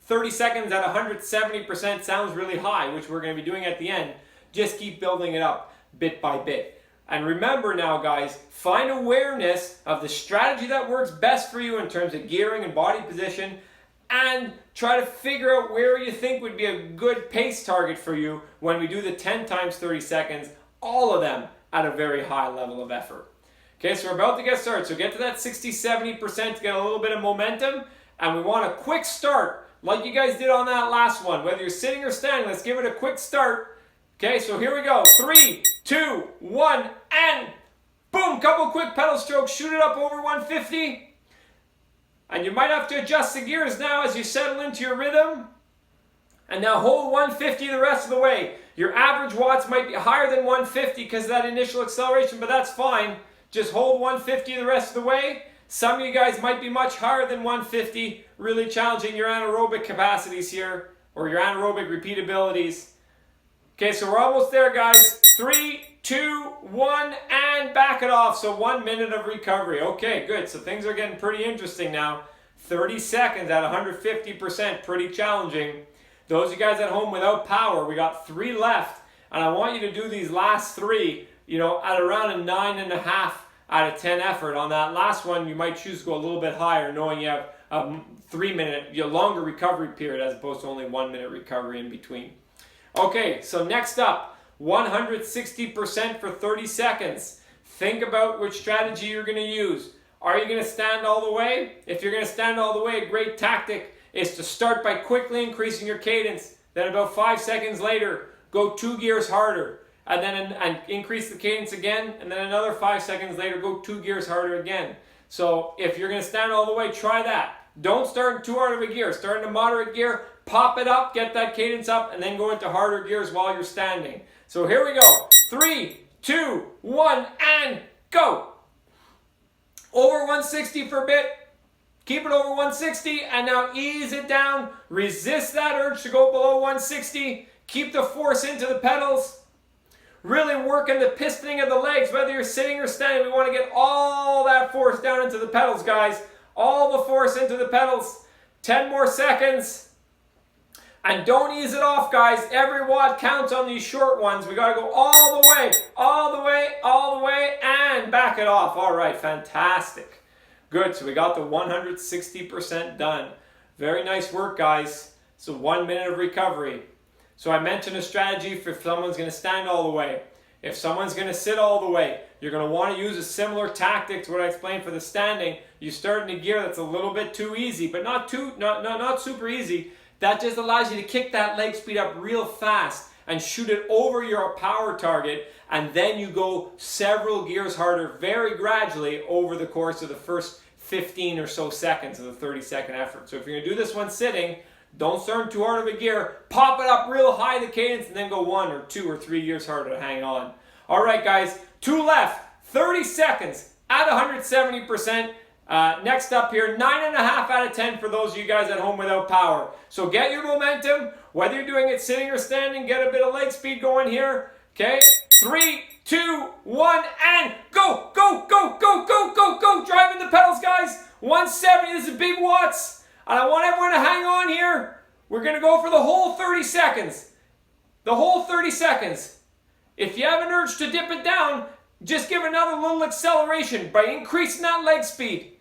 30 seconds at 170% sounds really high, which we're going to be doing at the end, just keep building it up bit by bit. And remember now, guys, find awareness of the strategy that works best for you in terms of gearing and body position, and try to figure out where you think would be a good pace target for you when we do the 10 times 30 seconds, all of them at a very high level of effort. Okay, so we're about to get started. So get to that 60, 70% to get a little bit of momentum, and we want a quick start like you guys did on that last one. Whether you're sitting or standing, let's give it a quick start. Okay, so here we go. 3, 2, 1, and boom! Couple quick pedal strokes, shoot it up over 150. And you might have to adjust the gears now as you settle into your rhythm. And now hold 150 the rest of the way. Your average watts might be higher than 150 because of that initial acceleration, but that's fine. Just hold 150 the rest of the way. Some of you guys might be much higher than 150, really challenging your anaerobic capacities here, or your anaerobic repeatabilities. Okay, so we're almost there, guys. 3, 2, 1, and back it off. So 1 minute of recovery. Okay, good. So things are getting pretty interesting now. 30 seconds at 150%, pretty challenging. Those of you guys at home without power, we got 3 left. And I want you to do these last 3, at around a 9.5 out of 10 effort. On that last one, you might choose to go a little bit higher, knowing you have a 3 minute, longer recovery period as opposed to only 1 minute recovery in between. Okay, so next up, 160% for 30 seconds. Think about which strategy you're going to use. Are you going to stand all the way? If you're going to stand all the way, a great tactic is to start by quickly increasing your cadence. Then about 5 seconds later, go 2 gears harder. And then increase the cadence again. And then another 5 seconds later, go 2 gears harder again. So if you're going to stand all the way, try that. Don't start in too hard of a gear. Start in a moderate gear, pop it up, get that cadence up, and then go into harder gears while you're standing. So here we go. 3, 2, 1, and go. Over 160 for a bit. Keep it over 160, and now ease it down. Resist that urge to go below 160. Keep the force into the pedals. Really working the pistoning of the legs, whether you're sitting or standing. We want to get all that force down into the pedals, guys. All the force into the pedals. 10 more seconds. And don't ease it off, guys. Every watt counts on these short ones. We got to go all the way, all the way, all the way, and back it off. All right, fantastic. Good, so we got the 160% done. Very nice work, guys. So 1 minute of recovery. So I mentioned a strategy for if someone's going to stand all the way. If someone's going to sit all the way, you're going to want to use a similar tactic to what I explained for the standing. You start in a gear that's a little bit too easy, but not super easy. That just allows you to kick that leg speed up real fast and shoot it over your power target, and then you go several gears harder very gradually over the course of the first 15 or so seconds of the 30-second effort. So if you're going to do this one sitting, don't start in too hard of a gear. Pop it up real high, the cadence, and then go 1 or 2 or 3 gears harder to hang on. All right, guys, 2 left, 30 seconds at 170%. Next up here, 9.5 out of 10 for those of you guys at home without power. So get your momentum, whether you're doing it sitting or standing, get a bit of leg speed going here. Okay, 3, 2, 1, and go, go, go, go, go, go, go. Driving the pedals, guys. 170, this is big watts. And I want everyone to hang on here. We're going to go for the whole 30 seconds. The whole 30 seconds. If you have an urge to dip it down, just give another little acceleration by increasing that leg speed.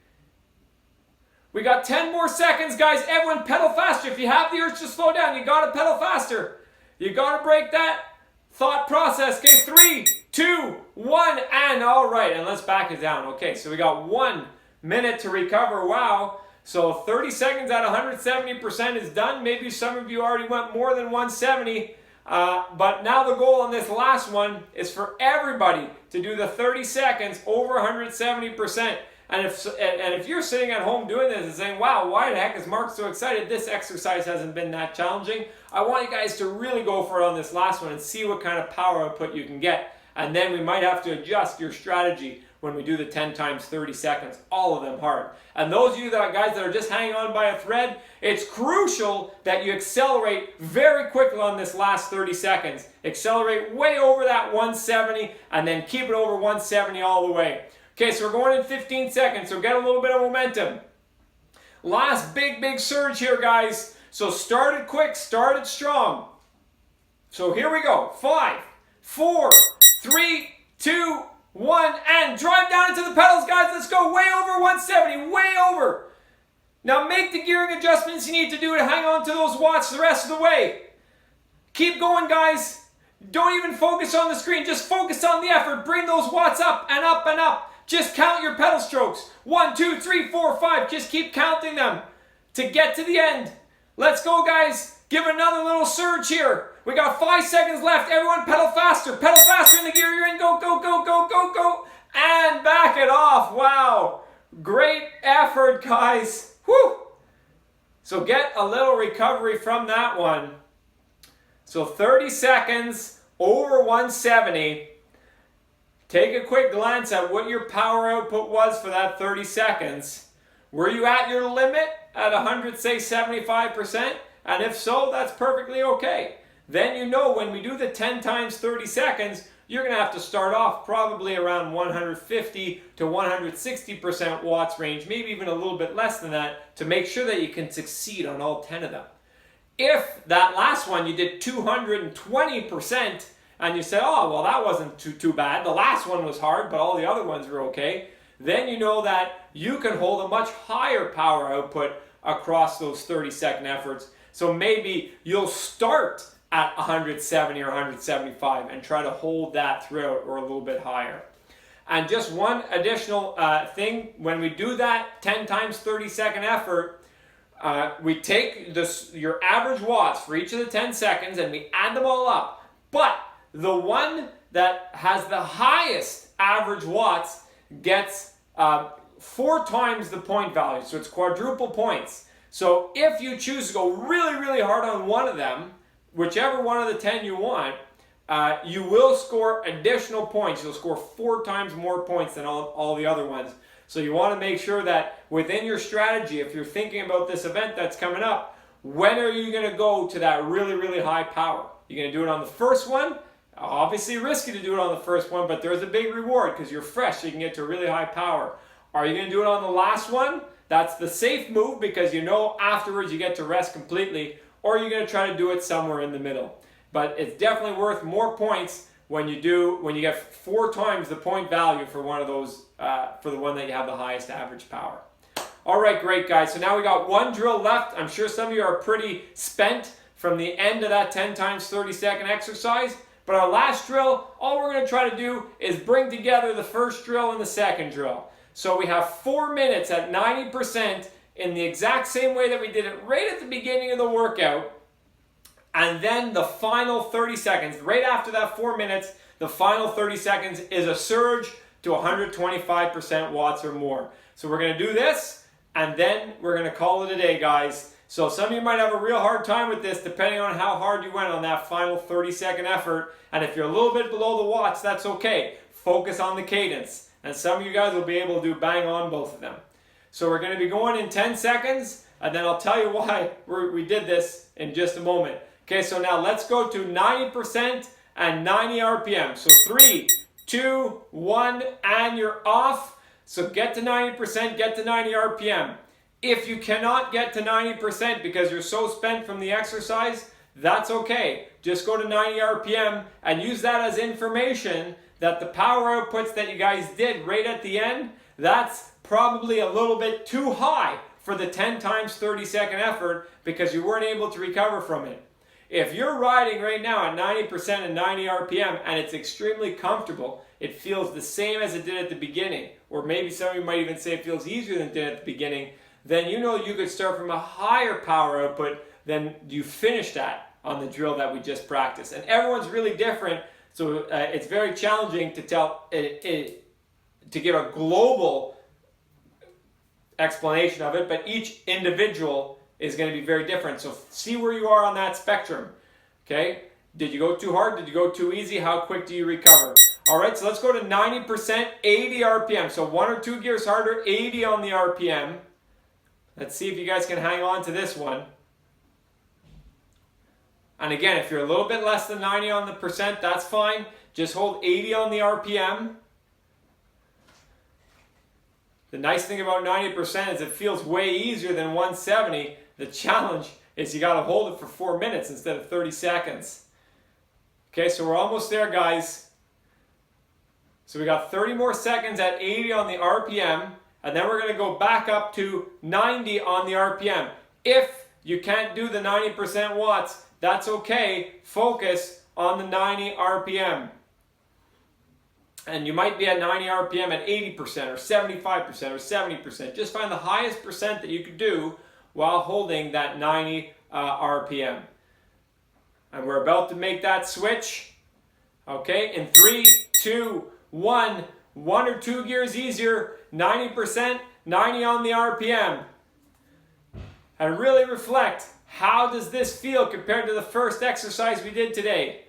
We got 10 more seconds, guys. Everyone pedal faster. If you have the urge to slow down, you got to pedal faster. You got to break that thought process. Okay, 3, 2, 1, and all right. And let's back it down. Okay, so we got 1 minute to recover. Wow. So 30 seconds at 170% is done. Maybe some of you already went more than 170. But now the goal on this last one is for everybody to do the 30 seconds over 170%. And if you're sitting at home doing this and saying, wow, why the heck is Mark so excited? This exercise hasn't been that challenging. I want you guys to really go for it on this last one and see what kind of power output you can get. And then we might have to adjust your strategy when we do the 10 times 30 seconds, all of them hard. And those of you guys that are just hanging on by a thread, it's crucial that you accelerate very quickly on this last 30 seconds. Accelerate way over that 170 and then keep it over 170 all the way. Okay, so we're going in 15 seconds, so get a little bit of momentum. Last big surge here, guys. So start it quick, start it strong. So here we go. 5, 4, 3, 2, 1, and drive down into the pedals, guys. Let's go way over 170, way over. Now make the gearing adjustments you need to do to hang on to those watts the rest of the way. Keep going, guys. Don't even focus on the screen. Just focus on the effort. Bring those watts up and up and up. Just count your pedal strokes. 1, 2, 3, 4, 5. Just keep counting them to get to the end. Let's go, guys. Give another little surge here. We got 5 seconds left. Everyone pedal faster. Pedal faster in the gear you're in. Go, go, go, go, go, go. And back it off. Wow. Great effort, guys. Whew. So get a little recovery from that one. So 30 seconds over 170. Take a quick glance at what your power output was for that 30 seconds. Were you at your limit at 100, say 75%? And if so, that's perfectly okay. Then you know when we do the 10 times 30 seconds, you're going to have to start off probably around 150 to 160% watts range, maybe even a little bit less than that, to make sure that you can succeed on all 10 of them. If that last one you did 220% and you said, oh, well, that wasn't too bad, the last one was hard, but all the other ones were okay, then you know that you can hold a much higher power output across those 30-second efforts. So maybe you'll start at 170 or 175 and try to hold that throughout, or a little bit higher. And just one additional thing, when we do that 10 times 30-second effort, we take your average watts for each of the 10 seconds and we add them all up. But the one that has the highest average watts gets 4 times the point value. So it's quadruple points. So if you choose to go really, really hard on one of them, whichever one of the 10 you want, you will score additional points. You'll score 4 times more points than all the other ones. So you want to make sure that within your strategy, if you're thinking about this event that's coming up, when are you going to go to that really, really high power? You're going to do it on the first one. Obviously risky to do it on the first one, but there's a big reward because you're fresh, so you can get to a really high power. Are you going to do it on the last one? That's the safe move because you know afterwards you get to rest completely, or you're going to try to do it somewhere in the middle. But it's definitely worth more points when you get 4 times the point value for one of those, for the one that you have the highest average power. All right, great guys. So now we got one drill left. I'm sure some of you are pretty spent from the end of that 10 times 30-second exercise. But our last drill, all we're going to try to do is bring together the first drill and the second drill. So we have 4 minutes at 90% in the exact same way that we did it right at the beginning of the workout. And then the final 30 seconds, right after that 4 minutes, the final 30 seconds is a surge to 125% watts or more. So we're going to do this, and then we're going to call it a day, guys. So some of you might have a real hard time with this depending on how hard you went on that final 30-second effort. And if you're a little bit below the watts, that's okay. Focus on the cadence. And some of you guys will be able to do bang on both of them. So we're going to be going in 10 seconds, and then I'll tell you why we did this in just a moment. Okay, so now let's go to 90% and 90 RPM. So 3, 2, 1, and you're off. So get to 90%, get to 90 RPM. If you cannot get to 90% because you're so spent from the exercise, that's okay. Just go to 90 RPM and use that as information that the power outputs that you guys did right at the end, that's probably a little bit too high for the 10 times 30-second effort because you weren't able to recover from it. If you're riding right now at 90% and 90 RPM and it's extremely comfortable, it feels the same as it did at the beginning, or maybe some of you might even say it feels easier than it did at the beginning, then you know you could start from a higher power output than you finished at on the drill that we just practiced. And everyone's really different, so it's very challenging to to give a global explanation of it, but each individual is going to be very different. So see where you are on that spectrum. Okay? Did you go too hard? Did you go too easy? How quick do you recover? All right, so let's go to 90%, 80 RPM. So 1 or 2 gears harder, 80 on the RPM. Let's see if you guys can hang on to this one. And again, if you're a little bit less than 90 on the percent, that's fine. Just hold 80 on the RPM. The nice thing about 90% is it feels way easier than 170. The challenge is you got to hold it for 4 minutes instead of 30 seconds. Okay, so we're almost there, guys. So we got 30 more seconds at 80 on the RPM, and then we're going to go back up to 90 on the RPM. If you can't do the 90% watts, that's okay. Focus on the 90 RPM. And you might be at 90 RPM at 80% or 75% or 70%. Just find the highest percent that you could do while holding that 90 RPM. And we're about to make that switch. Okay, in 3, 2, 1, 1 or 2 gears easier, 90%, 90 on the RPM. And really reflect How does this feel compared to the first exercise we did today?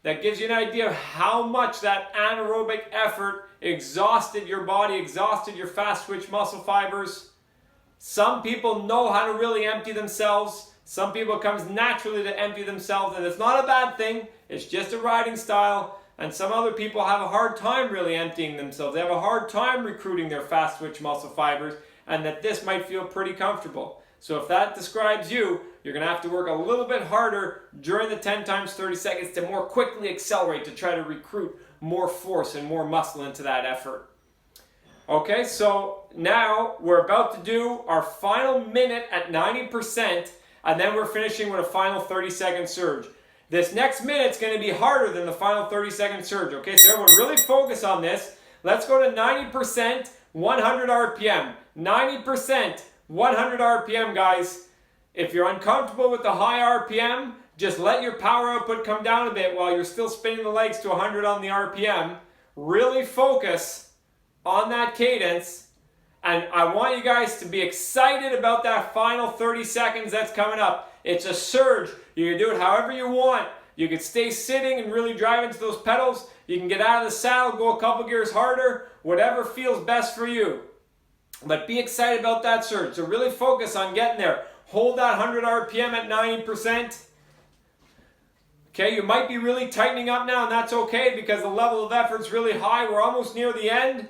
That gives you an idea of how much that anaerobic effort exhausted your body, exhausted your fast twitch muscle fibers. Some people know how to really empty themselves. Some people it comes naturally to empty themselves, and it's not a bad thing. It's just a riding style. And some other people have a hard time really emptying themselves. They have a hard time recruiting their fast twitch muscle fibers, and that this might feel pretty comfortable. So if that describes you, you're going to have to work a little bit harder during the 10 times 30 seconds to more quickly accelerate, to try to recruit more force and more muscle into that effort. Okay, so now we're about to do our final minute at 90%, and then we're finishing with a final 30-second surge. This next minute's going to be harder than the final 30-second surge. Okay, so everyone really focus on this. Let's go to 90%, 100 RPM. 90%, 100 RPM, guys. If you're uncomfortable with the high RPM, just let your power output come down a bit while you're still spinning the legs to 100 on the RPM. Really focus on that cadence. And I want you guys to be excited about that final 30 seconds that's coming up. It's a surge. You can do it however you want. You can stay sitting and really drive into those pedals. You can get out of the saddle, go a couple gears harder, whatever feels best for you. But be excited about that surge. So really focus on getting there. Hold that 100 RPM at 90%. Okay, you might be really tightening up now, and that's okay because the level of effort's really high. We're almost near the end.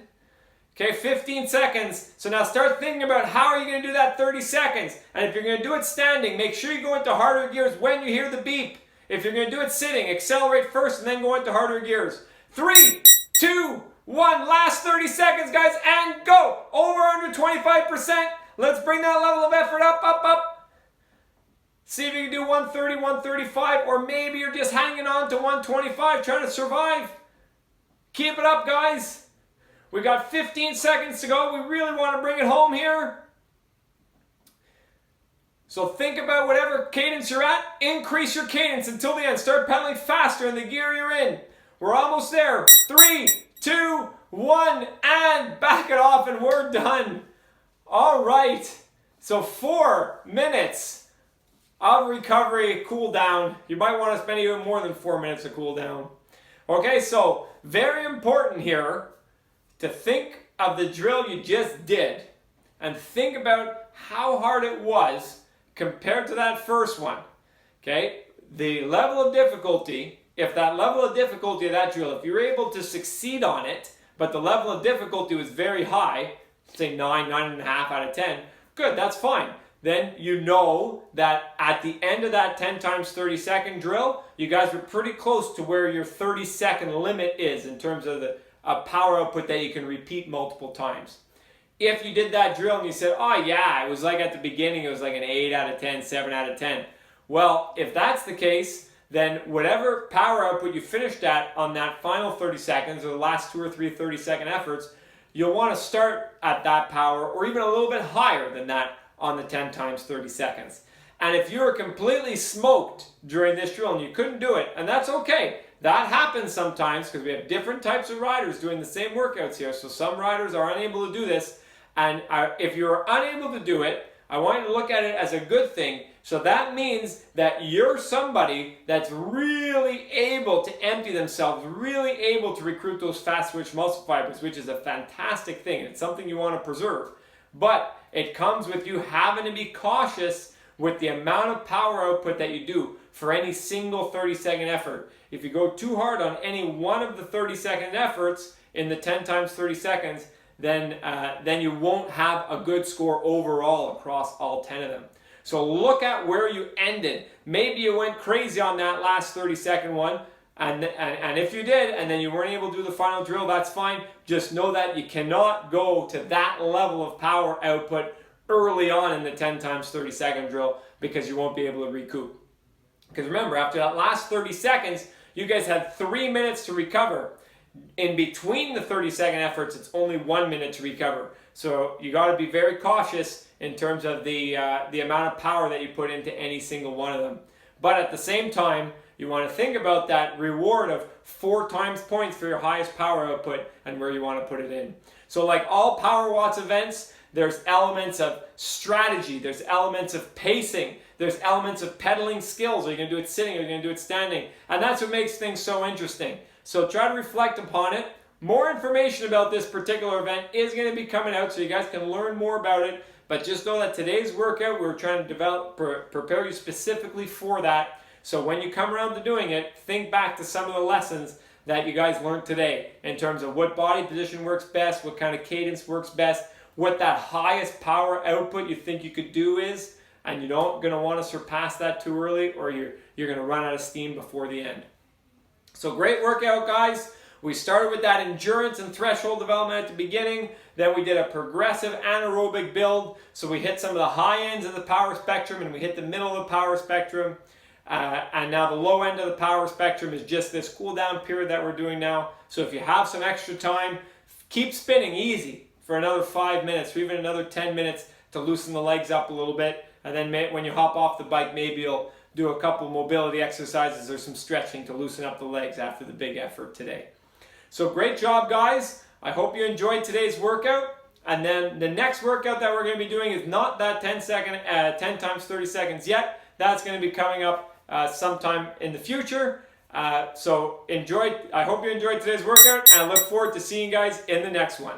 Okay, 15 seconds. So now start thinking about how are you going to do that 30 seconds. And if you're going to do it standing, make sure you go into harder gears when you hear the beep. If you're going to do it sitting, accelerate first and then go into harder gears. 3, 2, 1. Last 30 seconds, guys, and go. Over under 25%. Let's bring that level of effort up, up, up. See if you can do 130, 135, or maybe you're just hanging on to 125, trying to survive. Keep it up, guys. We got 15 seconds to go. We really want to bring it home here. So think about whatever cadence you're at. Increase your cadence until the end. Start pedaling faster in the gear you're in. We're almost there. 3, 2, 1, and back it off, and we're done. All right. So 4 minutes of recovery, cool down. You might want to spend even more than 4 minutes to cool down. Okay, so very important here to think of the drill you just did and think about how hard it was compared to that first one. Okay, the level of difficulty, if that level of difficulty of that drill, if you're able to succeed on it, but the level of difficulty was very high, say 9, 9.5 out of 10, good, that's fine. Then you know that at the end of that 10 times 30 second drill, you guys were pretty close to where your 30-second limit is in terms of the power output that you can repeat multiple times. If you did that drill and you said, oh yeah, it was like at the beginning, it was like an 8 out of 10, 7 out of 10. Well, if that's the case, then whatever power output you finished at on that final 30 seconds or the last 2 or 3 30-second efforts, you'll want to start at that power or even a little bit higher than that on the 10 times 30 seconds. And if you were completely smoked during this drill and you couldn't do it, and that's okay. That happens sometimes because we have different types of riders doing the same workouts here. So some riders are unable to do this. And if you're unable to do it, I want you to look at it as a good thing. So that means that you're somebody that's really able to empty themselves, really able to recruit those fast twitch muscle fibers, which is a fantastic thing. It's something you want to preserve. But it comes with you having to be cautious with the amount of power output that you do for any single 30-second effort. If you go too hard on any one of the 30-second efforts in the 10 times 30 seconds, then you won't have a good score overall across all 10 of them. So look at where you ended. Maybe you went crazy on that last 30-second one, and if you did, and then you weren't able to do the final drill, that's fine. Just know that you cannot go to that level of power output early on in the 10 times 30 second drill because you won't be able to recoup. Because remember, after that last 30 seconds, you guys had 3 minutes to recover. In between the 30-second efforts, it's only 1 minute to recover. So you got to be very cautious in terms of the amount of power that you put into any single one of them. But at the same time, you want to think about that reward of 4 times points for your highest power output and where you want to put it in. So like all Power Watts events, there's elements of strategy, there's elements of pacing, there's elements of pedaling skills. Are you going to do it sitting? Are you going to do it standing? And that's what makes things so interesting. So try to reflect upon it. More information about this particular event is going to be coming out, so you guys can learn more about it. But just know that today's workout, we're trying to prepare you specifically for that. So when you come around to doing it, think back to some of the lessons that you guys learned today in terms of what body position works best, what kind of cadence works best, what that highest power output you think you could do is, and you're not going to want to surpass that too early, or you're going to run out of steam before the end. So great workout, guys. We started with that endurance and threshold development at the beginning. Then we did a progressive anaerobic build. So we hit some of the high ends of the power spectrum and we hit the middle of the power spectrum. And now the low end of the power spectrum is just this cool down period that we're doing now. So if you have some extra time, keep spinning easy for another 5 minutes or even another 10 minutes to loosen the legs up a little bit. And then when you hop off the bike, maybe you'll do a couple mobility exercises or some stretching to loosen up the legs after the big effort today. So great job, guys. I hope you enjoyed today's workout. And then the next workout that we're going to be doing is not that 10 times 30 seconds yet. That's going to be coming up sometime in the future. So enjoy. I hope you enjoyed today's workout, and I look forward to seeing you guys in the next one.